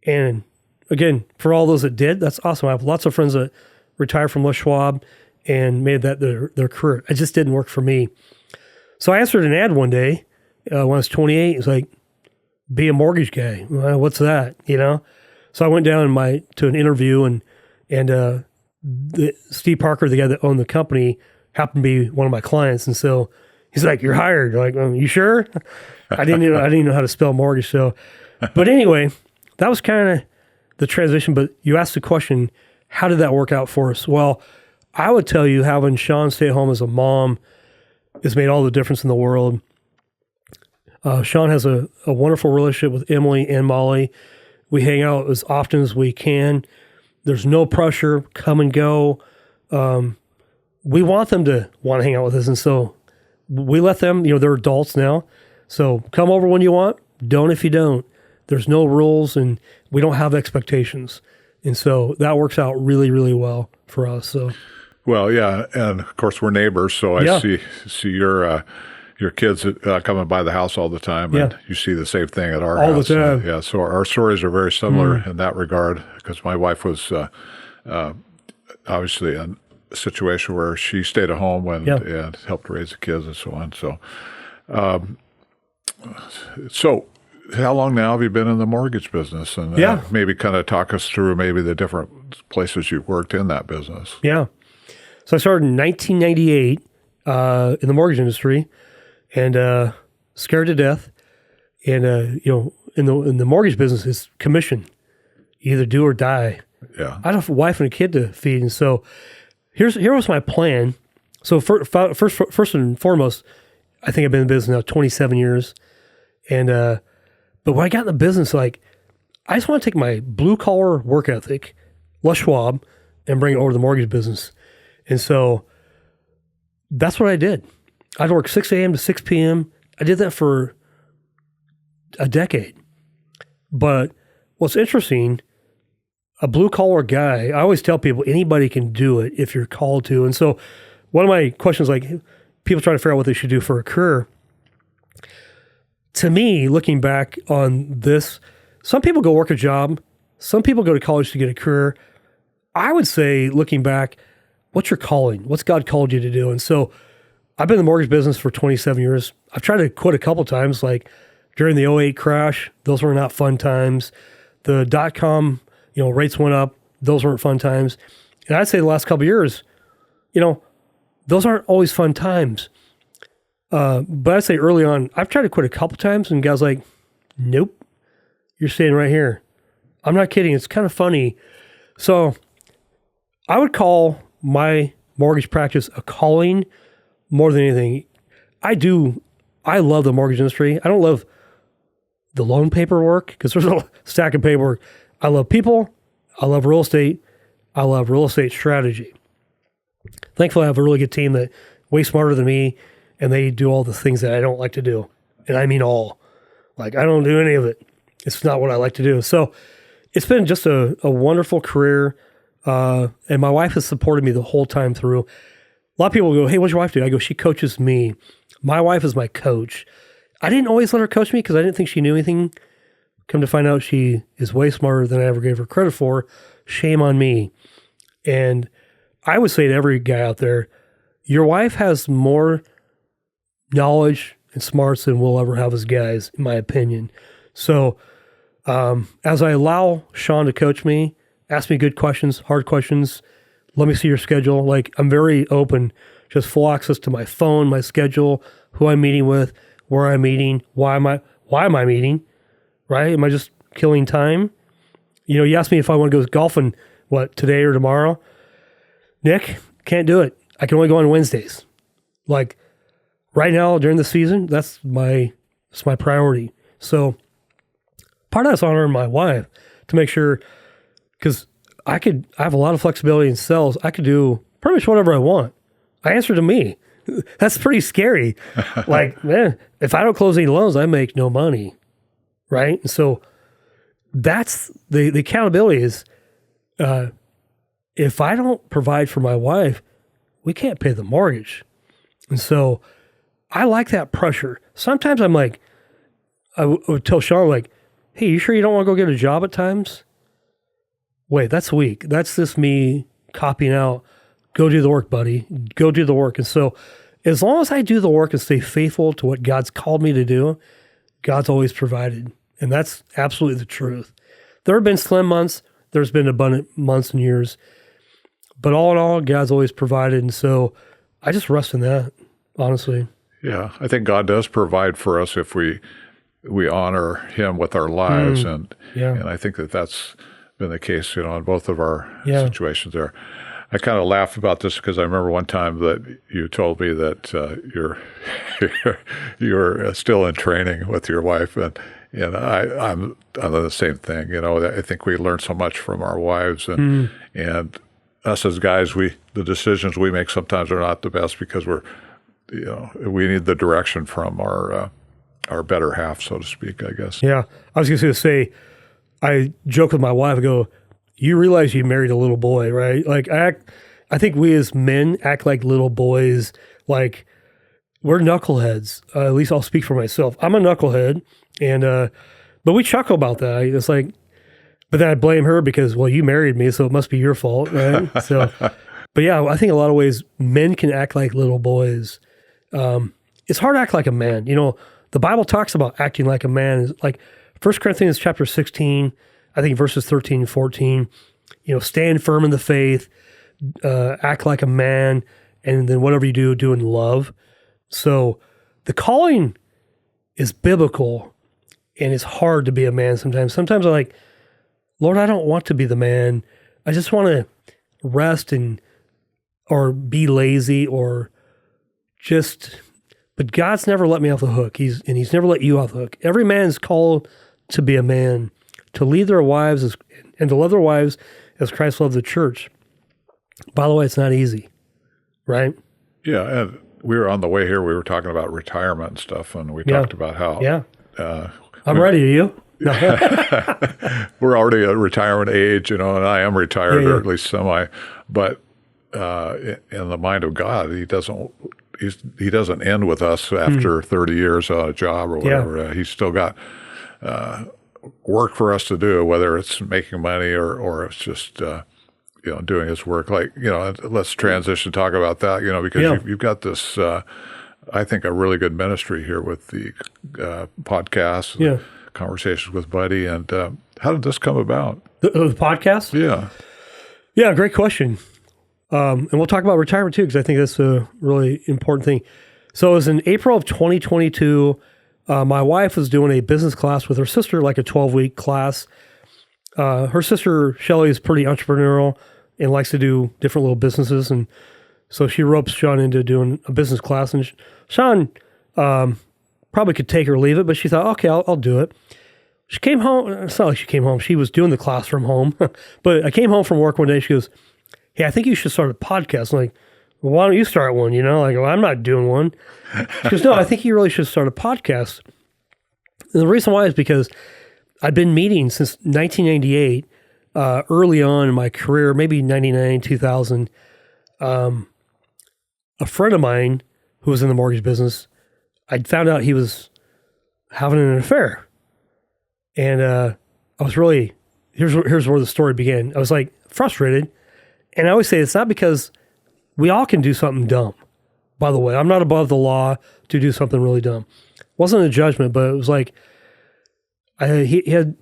And again, for all those that did, that's awesome. I have lots of friends that retired from Les Schwab and made that their career. It just didn't work for me. So I answered an ad one day when I was 28. It was like, be a mortgage guy. Well, what's that? So I went down to an interview, and Steve Parker, the guy that owned the company, happened to be one of my clients. And so he's like, "You're hired." Like, you sure? I didn't know how to spell mortgage. So, but anyway, that was kind of the transition. But you asked the question, how did that work out for us? Well, I would tell you, having Shawn stay at home as a mom has made all the difference in the world. Shawn has a wonderful relationship with Emily and Molly. We hang out as often as we can. There's no pressure, come and go. We want them to want to hang out with us. And so we let them, they're adults now. So come over when you want, don't if you don't. There's no rules, and we don't have expectations. And so that works out really, really well for us. So, well, yeah. And of course we're neighbors. So I see your kids coming by the house all the time, and you see the same thing at our house. All the time. Yeah, so our stories are very similar in that regard, because my wife was obviously in a situation where she stayed at home and helped raise the kids and so on. So how long now have you been in the mortgage business? And maybe kind of talk us through maybe the different places you've worked in that business. Yeah. So I started in 1998 in the mortgage industry. And scared to death, and in the mortgage business, it's commission, you either do or die. Yeah, I have a wife and a kid to feed, and so here was my plan. So first and foremost, I think I've been in business now 27 years, and but when I got in the business, like, I just want to take my blue collar work ethic, Les Schwab, and bring it over to the mortgage business, and so that's what I did. I'd work 6 a.m. to 6 p.m. I did that for a decade. But what's interesting, a blue-collar guy, I always tell people anybody can do it if you're called to. And so one of my questions, like, people try to figure out what they should do for a career. To me, looking back on this, some people go work a job. Some people go to college to get a career. I would say, looking back, what's your calling? What's God called you to do? And so I've been in the mortgage business for 27 years. I've tried to quit a couple times, like during the 2008 crash. Those were not fun times. The .com, rates went up. Those weren't fun times. And I'd say the last couple of years, those aren't always fun times. But I'd say early on, I've tried to quit a couple times, and guys like, nope, you're staying right here. I'm not kidding. It's kind of funny. So I would call my mortgage practice a calling more than anything. I love the mortgage industry. I don't love the loan paperwork, because there's a stack of paperwork. I love people. I love real estate. I love real estate strategy. Thankfully, I have a really good team that way smarter than me, and they do all the things that I don't like to do. And I mean all. Like, I don't do any of it. It's not what I like to do. So it's been just a wonderful career. And my wife has supported me the whole time through. A lot of people go, "Hey, what's your wife do?" I go, "She coaches me." My wife is my coach. I didn't always let her coach me because I didn't think she knew anything. Come to find out, she is way smarter than I ever gave her credit for. Shame on me. And I would say to every guy out there, your wife has more knowledge and smarts than we'll ever have as guys, in my opinion. So as I allow Shawn to coach me, ask me good questions, hard questions, let me see your schedule. Like, I'm very open, just full access to my phone, my schedule, who I'm meeting with, where I'm eating, why am I eating, right? Am I just killing time? You know, you asked me if I want to go golfing, today or tomorrow? Nick, can't do it. I can only go on Wednesdays. Like right now during the season, that's my priority. So part of that's honoring my wife to make sure, because I have a lot of flexibility in sales. I could do pretty much whatever I want. I answer to me. That's pretty scary. Like, man, if I don't close any loans, I make no money. Right? And so that's the accountability is, if I don't provide for my wife, we can't pay the mortgage. And so I like that pressure. Sometimes I'm like, I would tell Shawn, like, hey, you sure you don't want to go get a job at times? Wait, that's weak. That's just me copying out. Go do the work, buddy. Go do the work. And so as long as I do the work and stay faithful to what God's called me to do, God's always provided. And that's absolutely the truth. There have been slim months. There's been abundant months and years. But all in all, God's always provided. And so I just rest in that, honestly. Yeah, I think God does provide for us if we honor Him with our lives. And I think that's been the case, in both of our situations there. I kind of laugh about this because I remember one time that you told me that you're still in training with your wife, and I'm the same thing. I think we learn so much from our wives, and us as guys, the decisions we make sometimes are not the best because we need the direction from our better half, so to speak, I guess. Yeah, I was just going to say, I joke with my wife. I go, you realize you married a little boy, right? Like I think we as men act like little boys. Like we're knuckleheads. At least I'll speak for myself. I'm a knucklehead, and but we chuckle about that. It's like, but then I blame her because, well, you married me, so it must be your fault, right? So, but yeah, I think a lot of ways men can act like little boys. It's hard to act like a man. The Bible talks about acting like a man. Like 1 Corinthians chapter 16. I think verses 13 and 14, stand firm in the faith, act like a man, and then whatever you do in love. So the calling is biblical, and it's hard to be a man sometimes. Sometimes I'm like, Lord, I don't want to be the man. I just want to rest or be lazy or but God's never let me off the hook. He's never let you off the hook. Every man is called to be a man, to lead their wives and to love their wives as Christ loved the church. By the way, it's not easy, right? Yeah, and we were on the way here. We were talking about retirement and stuff, and we talked about how. Yeah, I'm ready. Are you? No. We're already at retirement age, and I am retired, or at least semi. But in the mind of God, He doesn't end with us after 30 years on a job or whatever. Yeah. He's still got work for us to do, whether it's making money or it's just doing His work. Like let's transition, talk about that. Because you've got this. I think a really good ministry here with the podcast, conversations with Buddy. And how did this come about? The podcast? Yeah, great question. And we'll talk about retirement too, because I think that's a really important thing. So it was in April of 2022. My wife was doing a business class with her sister, like a 12-week class. Her sister, Shelly, is pretty entrepreneurial and likes to do different little businesses. And so she ropes Shawn into doing a business class. And Shawn probably could take her or leave it, but she thought, okay, I'll do it. She came home. It's not like she came home. She was doing the class from home. But I came home from work one day. She goes, hey, I think you should start a podcast. I'm like, well, why don't you start one? Well, I'm not doing one. She goes, no, I think you really should start a podcast. And the reason why is because I'd been meeting since 1998, early on in my career, maybe 99, 2000. A friend of mine who was in the mortgage business, I'd found out he was having an affair. And I was really, here's where the story began. I was like frustrated. And I always say it's not because we all can do something dumb. By the way, I'm not above the law to do something really dumb. It wasn't a judgment, but it was like he had,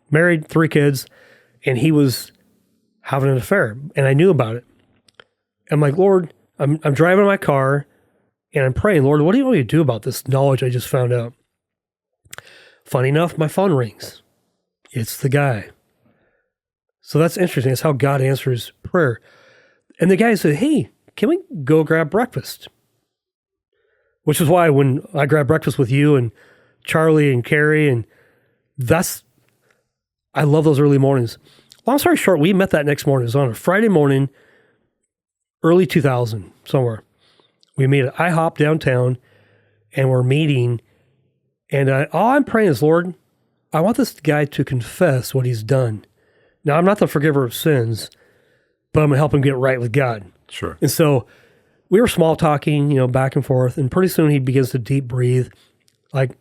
married 3 kids, and he was having an affair, and I knew about it. I'm like, Lord, I'm driving my car, And I'm praying, Lord, what do you want me to do about this knowledge I just found out? Funny enough, my phone rings. It's the guy. So that's interesting. That's how God answers prayer. And the guy said, hey, can we go grab breakfast? Which is why when I grab breakfast with you and Charlie and Carrie, and I love those early mornings. Long story short, we met that next morning. It was on a Friday morning, early 2000, somewhere. We meet at IHOP downtown, and we're meeting. And all I'm praying is, Lord, I want this guy to confess what he's done. Now, I'm not the forgiver of sins, but I'm going to help him get right with God. Sure. And so we were small talking, back and forth. And pretty soon he begins to deep breathe. Like,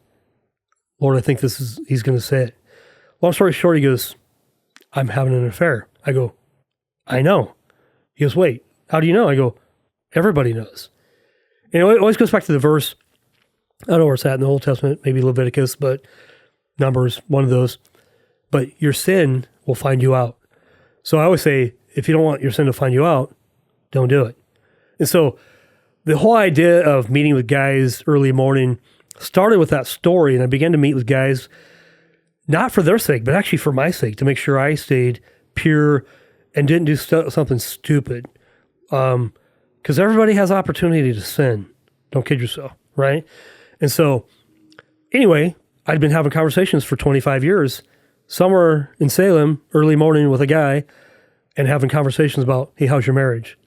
Lord, I think he's going to say it. Long story short, he goes, I'm having an affair. I go, I know. He goes, wait, how do you know? I go, everybody knows. And it always goes back to the verse. I don't know where it's at in the Old Testament, maybe Leviticus, but Numbers, one of those. But your sin will find you out. So I always say, if you don't want your sin to find you out, don't do it. And so the whole idea of meeting with guys early morning started with that story. And I began to meet with guys, not for their sake, but actually for my sake, to make sure I stayed pure and didn't do something stupid. Because everybody has opportunity to sin. Don't kid yourself, right? And so, anyway, I'd been having conversations for 25 years, somewhere in Salem, early morning with a guy, and having conversations about, hey, how's your marriage?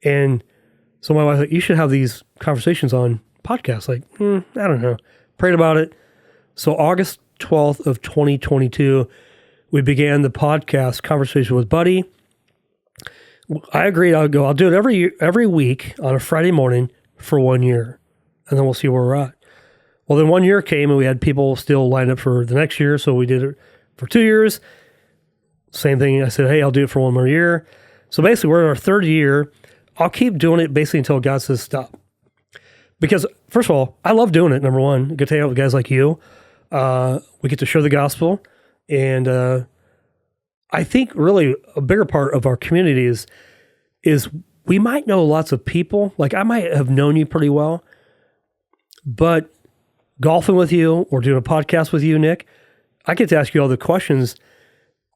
And so my wife was like, you should have these conversations on podcasts. Like, I don't know. Prayed about it. So August 12th of 2022, we began the podcast Conversation with Buddy. I agreed I'll do it every week on a Friday morning for 1 year, and then we'll see where we're at. Well, then 1 year came, and we had people still lined up for the next year, so we did it for 2 years. Same thing. I said, hey, I'll do it for one more year. So basically, we're in our third year. I'll keep doing it basically until God says stop. Because, first of all, I love doing it, number one. I get to hang out with guys like you. We get to share the gospel. And I think really a bigger part of our community is we might know lots of people. Like, I might have known you pretty well. But golfing with you or doing a podcast with you, Nick, I get to ask you all the questions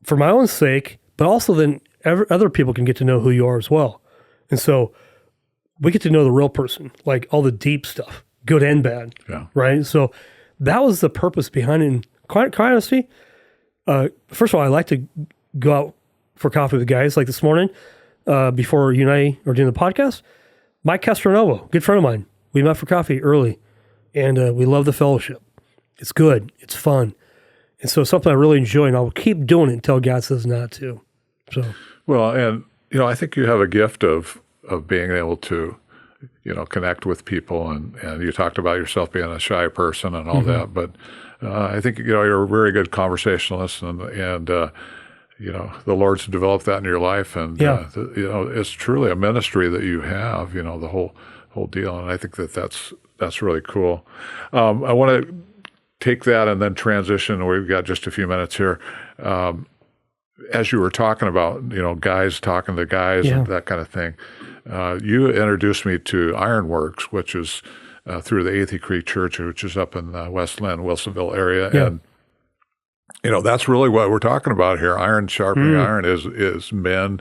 for my own sake, but also then other people can get to know who you are as well. And so we get to know the real person, like all the deep stuff, good and bad, right? So that was the purpose behind it. And quite honestly, first of all, I like to go out for coffee with guys like this morning before you and I are doing the podcast. Mike Castronovo, good friend of mine. We met for coffee early, and we love the fellowship. It's good. It's fun. And so it's something I really enjoy, and I'll keep doing it until God says not to. So, well, and I think you have a gift of being able to, connect with people, and you talked about yourself being a shy person and all that, but I think you're a very good conversationalist, and the Lord's developed that in your life, and it's truly a ministry that you have, the whole deal, and I think that's really cool. I want to take that and then transition. We've got just a few minutes here. As you were talking about, guys talking to guys and that kind of thing, you introduced me to Ironworks, which is through the Athey Creek Church, which is up in West Lynn, Wilsonville area. Yeah. And, that's really what we're talking about here. Iron sharpening iron is men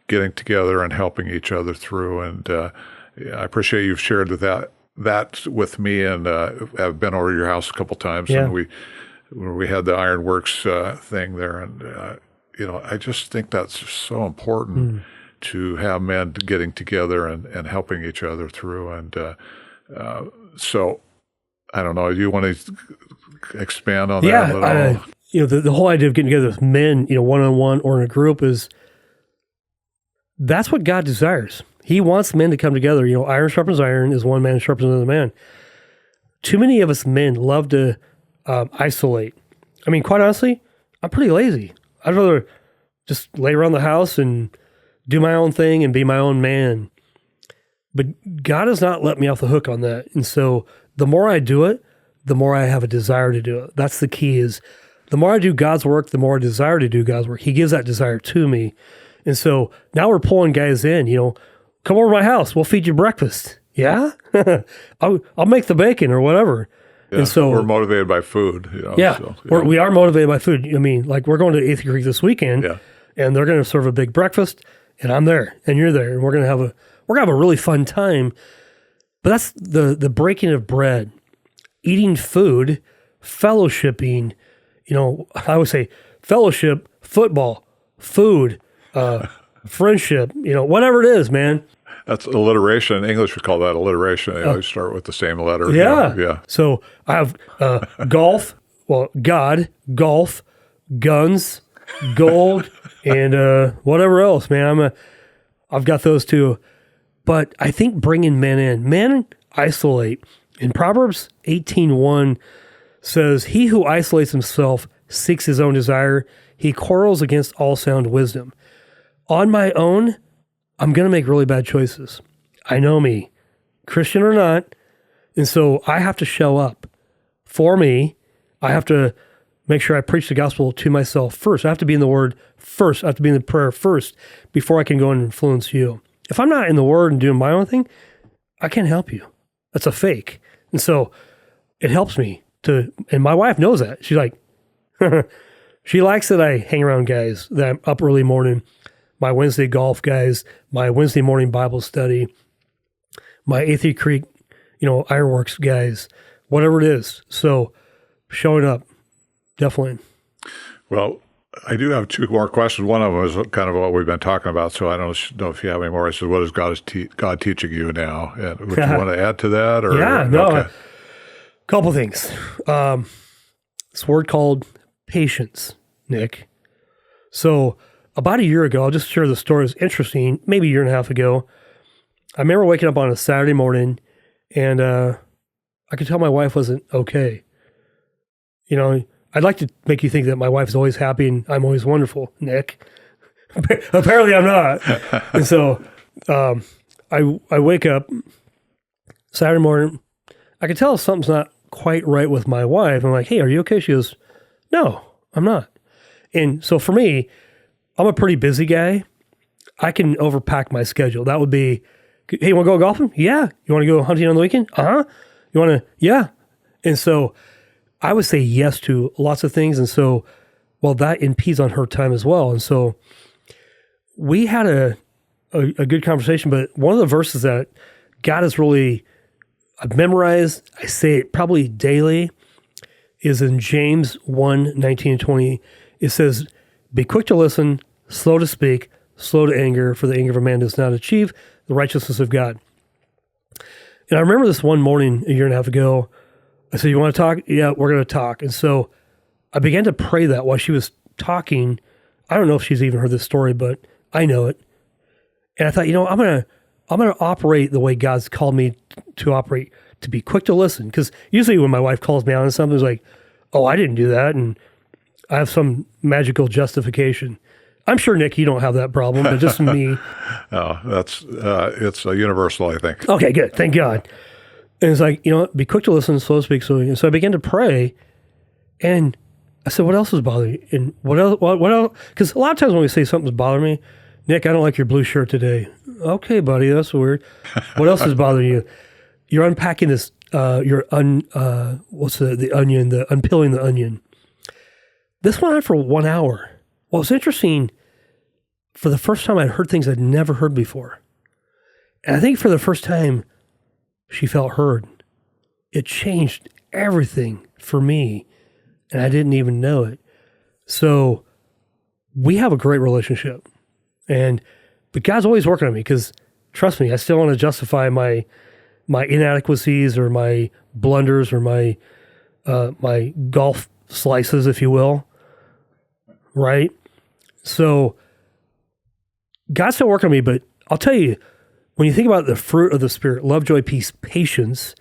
getting together and helping each other through. And I appreciate you've shared that with me, and I've been over to your house a couple times, and we had the Ironworks thing there, and I just think that's so important to have men getting together and helping each other through, and so I don't know. Do you want to expand on that at all? The whole idea of getting together with men, one-on-one or in a group that's what God desires. He wants men to come together. Iron sharpens iron as one man sharpens another man. Too many of us men love to isolate. I mean, quite honestly, I'm pretty lazy. I'd rather just lay around the house and do my own thing and be my own man. But God has not let me off the hook on that. And so the more I do it, the more I have a desire to do it. That's the key is the more I do God's work, the more I desire to do God's work. He gives that desire to me. And so now we're pulling guys in, come over to my house. We'll feed you breakfast. Yeah, I'll make the bacon or whatever. Yeah, and so we're motivated by food. Yeah, so, we are motivated by food. I mean, like we're going to Eighth Creek this weekend, Yeah. and they're going to serve a big breakfast, and I'm there, and you're there, and we're gonna have a really fun time. But that's the breaking of bread, eating food, fellowshipping. I always say fellowship, football, food, friendship. Whatever it is, man. That's alliteration. In English, we call that alliteration. They always start with the same letter. Yeah. Yeah. So I have golf, God, golf, guns, gold, and whatever else, man. I've got those too. But I think bringing men isolate. In Proverbs 18:1 says, "He who isolates himself seeks his own desire. He quarrels against all sound wisdom." On my own, I'm going to make really bad choices. I know me, Christian or not. And so I have to show up for me. I have to make sure I preach the gospel to myself first. I have to be in the Word first. I have to be in the prayer first before I can go and influence you. If I'm not in the Word and doing my own thing, I can't help you. That's a fake. And so it helps me to, and my wife knows that. She's like, she likes that I hang around guys, that I'm up early morning, my Wednesday golf guys, my Wednesday morning Bible study, my Eighth Creek, Ironworks guys, whatever it is. So showing up, definitely. Well, I do have two more questions. One of them is kind of what we've been talking about, so I don't know if you have any more. I said, what is God teaching you now? And would you want to add to that? Or, yeah, no. Okay. Couple things. This word called patience, Nick. So about a year ago, I'll just share the story. It's interesting. Maybe a year and a half ago, I remember waking up on a Saturday morning, and I could tell my wife wasn't okay. I'd like to make you think that my wife's always happy and I'm always wonderful, Nick. Apparently I'm not. And so I wake up Saturday morning. I can tell something's not quite right with my wife. I'm like, hey, are you okay? She goes, no, I'm not. And so for me, I'm a pretty busy guy. I can overpack my schedule. That would be, hey, you want to go golfing? Yeah. You want to go hunting on the weekend? Uh-huh. You want to? Yeah. And so I would say yes to lots of things. And so, that impedes on her time as well. And so we had a good conversation, but one of the verses that God has really, I've memorized, I say it probably daily, is in James 1:19-20. It says, be quick to listen, slow to speak, slow to anger, for the anger of a man does not achieve the righteousness of God. And I remember this one morning a year and a half ago, I said, you want to talk? Yeah, we're going to talk. And so I began to pray that while she was talking. I don't know if she's even heard this story, but I know it. And I thought, I'm going to operate the way God's called me to operate, to be quick to listen. Because usually when my wife calls me out on something, it's like, oh, I didn't do that. And I have some magical justification. I'm sure, Nick, you don't have that problem, but just me. Oh, it's universal, I think. Okay, good. Thank God. And it's like, be quick to listen, slow to speak. So I began to pray, and I said, what else is bothering you? And what else? Because a lot of times when we say something's bothering me, Nick, I don't like your blue shirt today. Okay, buddy, that's weird. What else is bothering you? You're unpacking this, the onion, unpeeling the onion. This went on for 1 hour. Well, it's interesting. For the first time, I'd heard things I'd never heard before. And I think for the first time, she felt heard. It changed everything for me, and I didn't even know it. So we have a great relationship, but God's always working on me, because trust me, I still want to justify my inadequacies or my blunders or my golf slices, if you will. Right? So God's still working on me, but I'll tell you, when you think about the fruit of the Spirit, love, joy, peace, patience,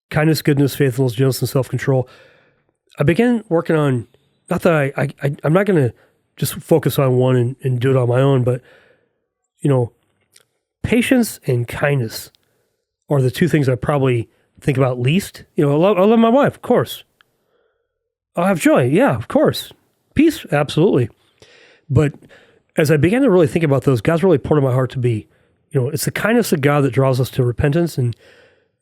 kindness, goodness, faithfulness, gentleness, and self-control, I began working on, not that I'm not going to just focus on one and do it on my own, but, patience and kindness are the two things I probably think about least. I love my wife, of course. I'll have joy. Yeah, of course. Peace, absolutely. But as I began to really think about those, God's really poured in my heart to be, it's the kindness of God that draws us to repentance. And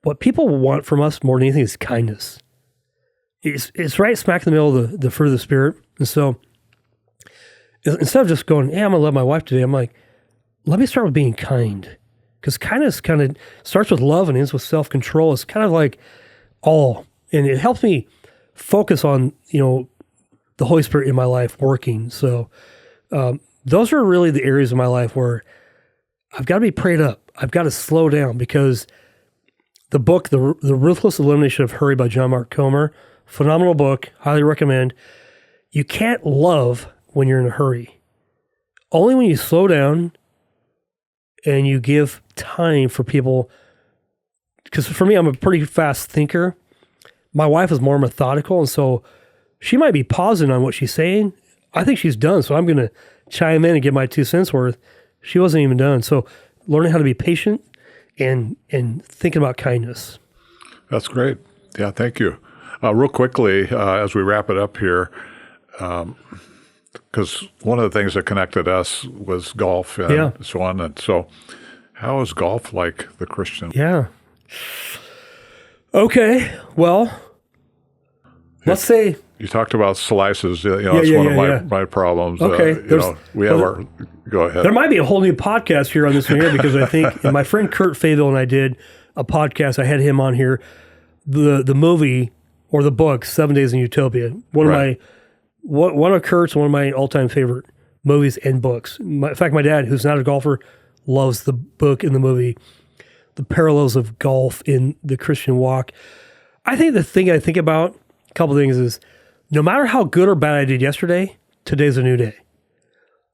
what people want from us more than anything is kindness. It's right smack in the middle of the fruit of the Spirit. And so instead of just going, hey, I'm going to love my wife today, I'm like, let me start with being kind. Because kindness kind of starts with love and ends with self-control. It's kind of like all. And it helps me focus on, the Holy Spirit in my life working. So those are really the areas of my life where I've got to be prayed up. I've got to slow down, because the book, The Ruthless Elimination of Hurry by John Mark Comer, phenomenal book, highly recommend. You can't love when you're in a hurry. Only when you slow down and you give time for people. Because for me, I'm a pretty fast thinker. My wife is more methodical, and so she might be pausing on what she's saying. I think she's done, so I'm going to chime in and get my 2 cents worth. She wasn't even done. So learning how to be patient and thinking about kindness. That's great. Yeah, thank you. Real quickly, as we wrap it up here, because one of the things that connected us was golf and so on. And so how is golf like the Christian? Yeah. Okay. Well, let's say... You talked about slices. It's one of my problems. Okay. We have our... Go ahead. There might be a whole new podcast here on this one here, because I think my friend Kurt Fayville and I did a podcast. I had him on here. The movie or the book, 7 Days in Utopia. One of Kurt's, one of my all-time favorite movies and books. In fact, my dad, who's not a golfer, loves the book and the movie, The Parallels of Golf in the Christian Walk. I think the thing I think about, a couple things, is no matter how good or bad I did yesterday, today's a new day.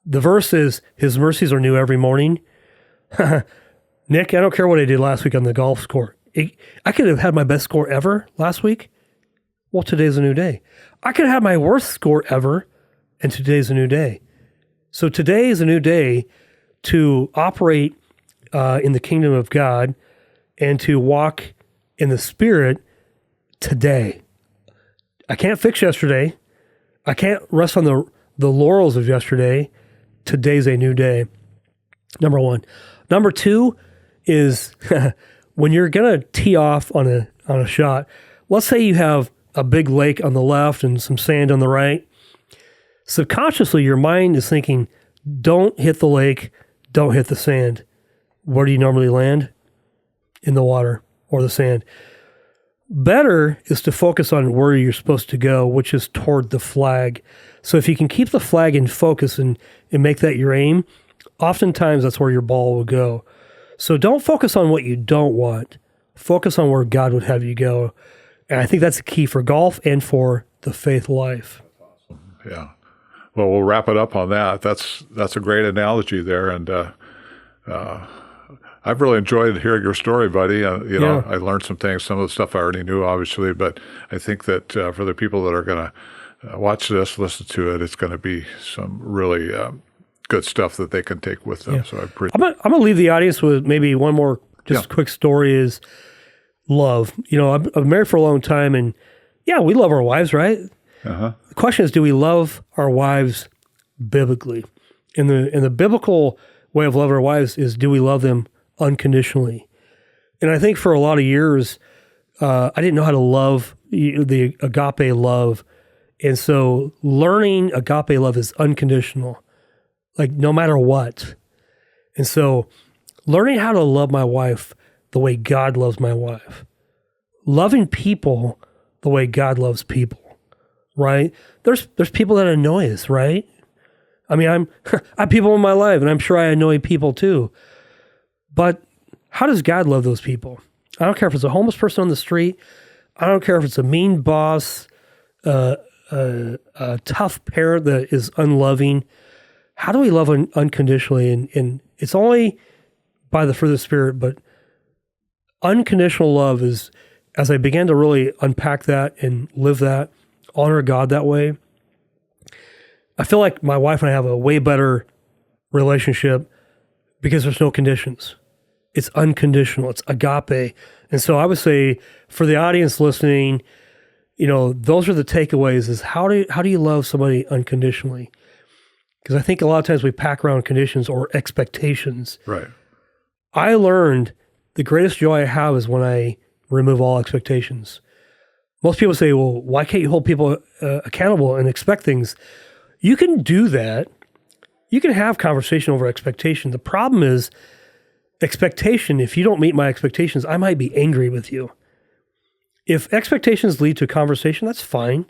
The verse is, His mercies are new every morning. Nick, I don't care what I did last week on the golf score. I could have had my best score ever last week. Well, today's a new day. I could have had my worst score ever, and today's a new day. So today is a new day to operate in the kingdom of God and to walk in the Spirit today. I can't fix yesterday. I can't rest on the laurels of yesterday. Today's a new day. Number one. Number two is when you're going to tee off on a shot, let's say you have a big lake on the left and some sand on the right. Subconsciously, your mind is thinking, don't hit the lake, don't hit the sand. Where do you normally land? In the water or the sand. Better is to focus on where you're supposed to go, which is toward the flag. So if you can keep the flag in focus and make that your aim, oftentimes that's where your ball will go. So don't focus on what you don't want. Focus on where God would have you go. And I think that's the key for golf and for the faith life. Yeah. Well, we'll wrap it up on that. That's a great analogy there. And I've really enjoyed hearing your story, buddy. I learned some things, some of the stuff I already knew, obviously, but I think that for the people that are going to watch this, listen to it, it's going to be some really good stuff that they can take with them. Yeah. So I'm going to leave the audience with maybe one more quick story is love. I've been married for a long time, and we love our wives, right? Uh-huh. The question is, do we love our wives biblically? And the biblical way of loving our wives is, do we love them unconditionally? And I think for a lot of years, I didn't know how to love the agape love. And so learning agape love is unconditional, like no matter what. And so learning how to love my wife the way God loves my wife, loving people the way God loves people, right? There's people that annoy us, right? I mean, I have people in my life, and I'm sure I annoy people too. But how does God love those people? I don't care if it's a homeless person on the street. I don't care if it's a mean boss, a tough parent that is unloving. How do we love unconditionally? And it's only by the fruit of the Spirit, but unconditional love is, as I began to really unpack that and live that, honor God that way, I feel like my wife and I have a way better relationship because there's no conditions. It's unconditional. It's agape. And so I would say for the audience listening, those are the takeaways is how do you love somebody unconditionally? Because I think a lot of times we pack around conditions or expectations. Right. I learned the greatest joy I have is when I remove all expectations. Most people say, well, why can't you hold people accountable and expect things? You can do that. You can have conversation over expectation. The problem is expectation. If you don't meet my expectations, I might be angry with you. If expectations lead to a conversation, that's fine.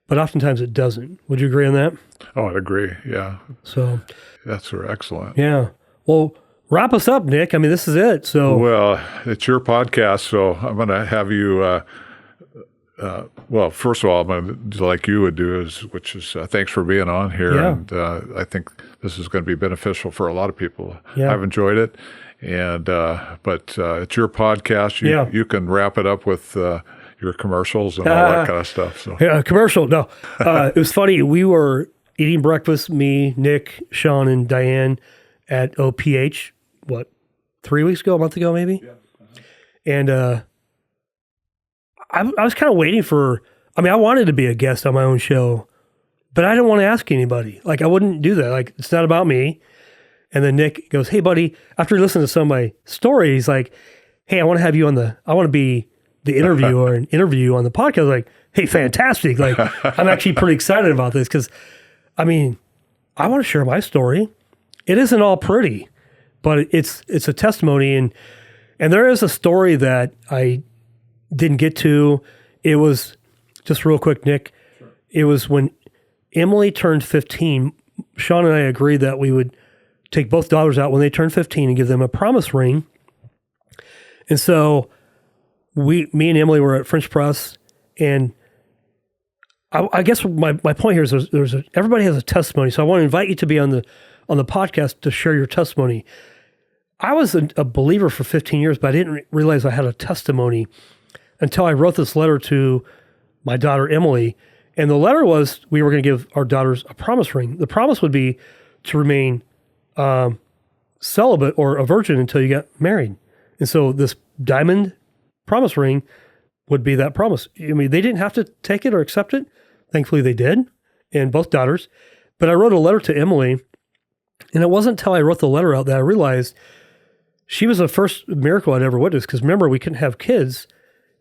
But oftentimes it doesn't. Would you agree on that? Oh, I'd agree. Yeah. So That's excellent. yeah. Well, wrap us up, Nick. I mean, this is it. So Well, it's your podcast, so I'm going to have you. Well, first of all, I'm going to do like you would do, which is thanks for being on here, Yeah. and I think this is going to be beneficial for a lot of people. Yeah. I've enjoyed it, and but it's your podcast. You can wrap it up with your commercials and all that kind of stuff. So yeah, commercial. No, it was funny. We were eating breakfast, me, Nick, Shawn, and Diane at OPH, 3 weeks ago, a month ago, maybe? Yeah. And I was kind of waiting I wanted to be a guest on my own show, but I didn't want to ask anybody. Like, I wouldn't do that. Like, it's not about me. And then Nick goes, hey, buddy, after listening to some of my stories, he's like, hey, I want to be the interviewer and interview you on the podcast. Like, hey, fantastic. Like, I'm actually pretty excited about this because, I want to share my story. It isn't all pretty, but it's a testimony. And there is a story that I didn't get to. It was just real quick, Nick. Sure. It was when Emily turned 15. Shawn and I agreed that we would take both daughters out when they turned 15 and give them a promise ring. And so me and Emily were at French Press, and I guess my point here is everybody has a testimony. So I want to invite you to be on the podcast to share your testimony. I was a believer for 15 years, but I didn't realize I had a testimony until I wrote this letter to my daughter, Emily. And the letter was, we were going to give our daughters a promise ring. The promise would be to remain celibate or a virgin until you got married. And so this diamond promise ring would be that promise. They didn't have to take it or accept it. Thankfully they did, and both daughters. But I wrote a letter to Emily, and it wasn't until I wrote the letter out that I realized she was the first miracle I'd ever witnessed. Because remember, we couldn't have kids.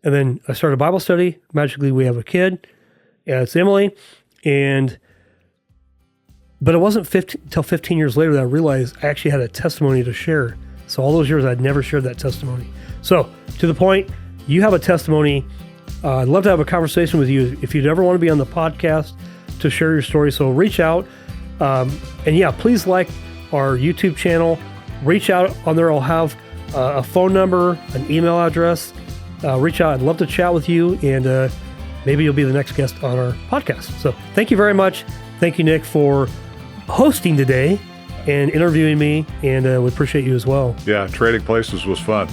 And then I started a Bible study. Magically, we have a kid. Yeah, it's Emily. But it wasn't until 15 years later that I realized I actually had a testimony to share. So all those years, I'd never shared that testimony. So to the point, you have a testimony. I'd love to have a conversation with you if you'd ever want to be on the podcast to share your story. So reach out. And yeah, please like our YouTube channel. Reach out on there. I'll have a phone number, an email address. Reach out. I'd love to chat with you, and maybe you'll be the next guest on our podcast. So thank you very much. Thank you, Nick, for hosting today and interviewing me, and we appreciate you as well. Yeah, Trading Places was fun.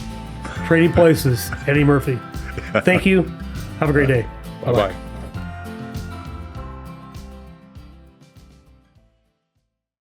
Trading Places, Eddie Murphy. Thank you. Have a great day. Bye-bye.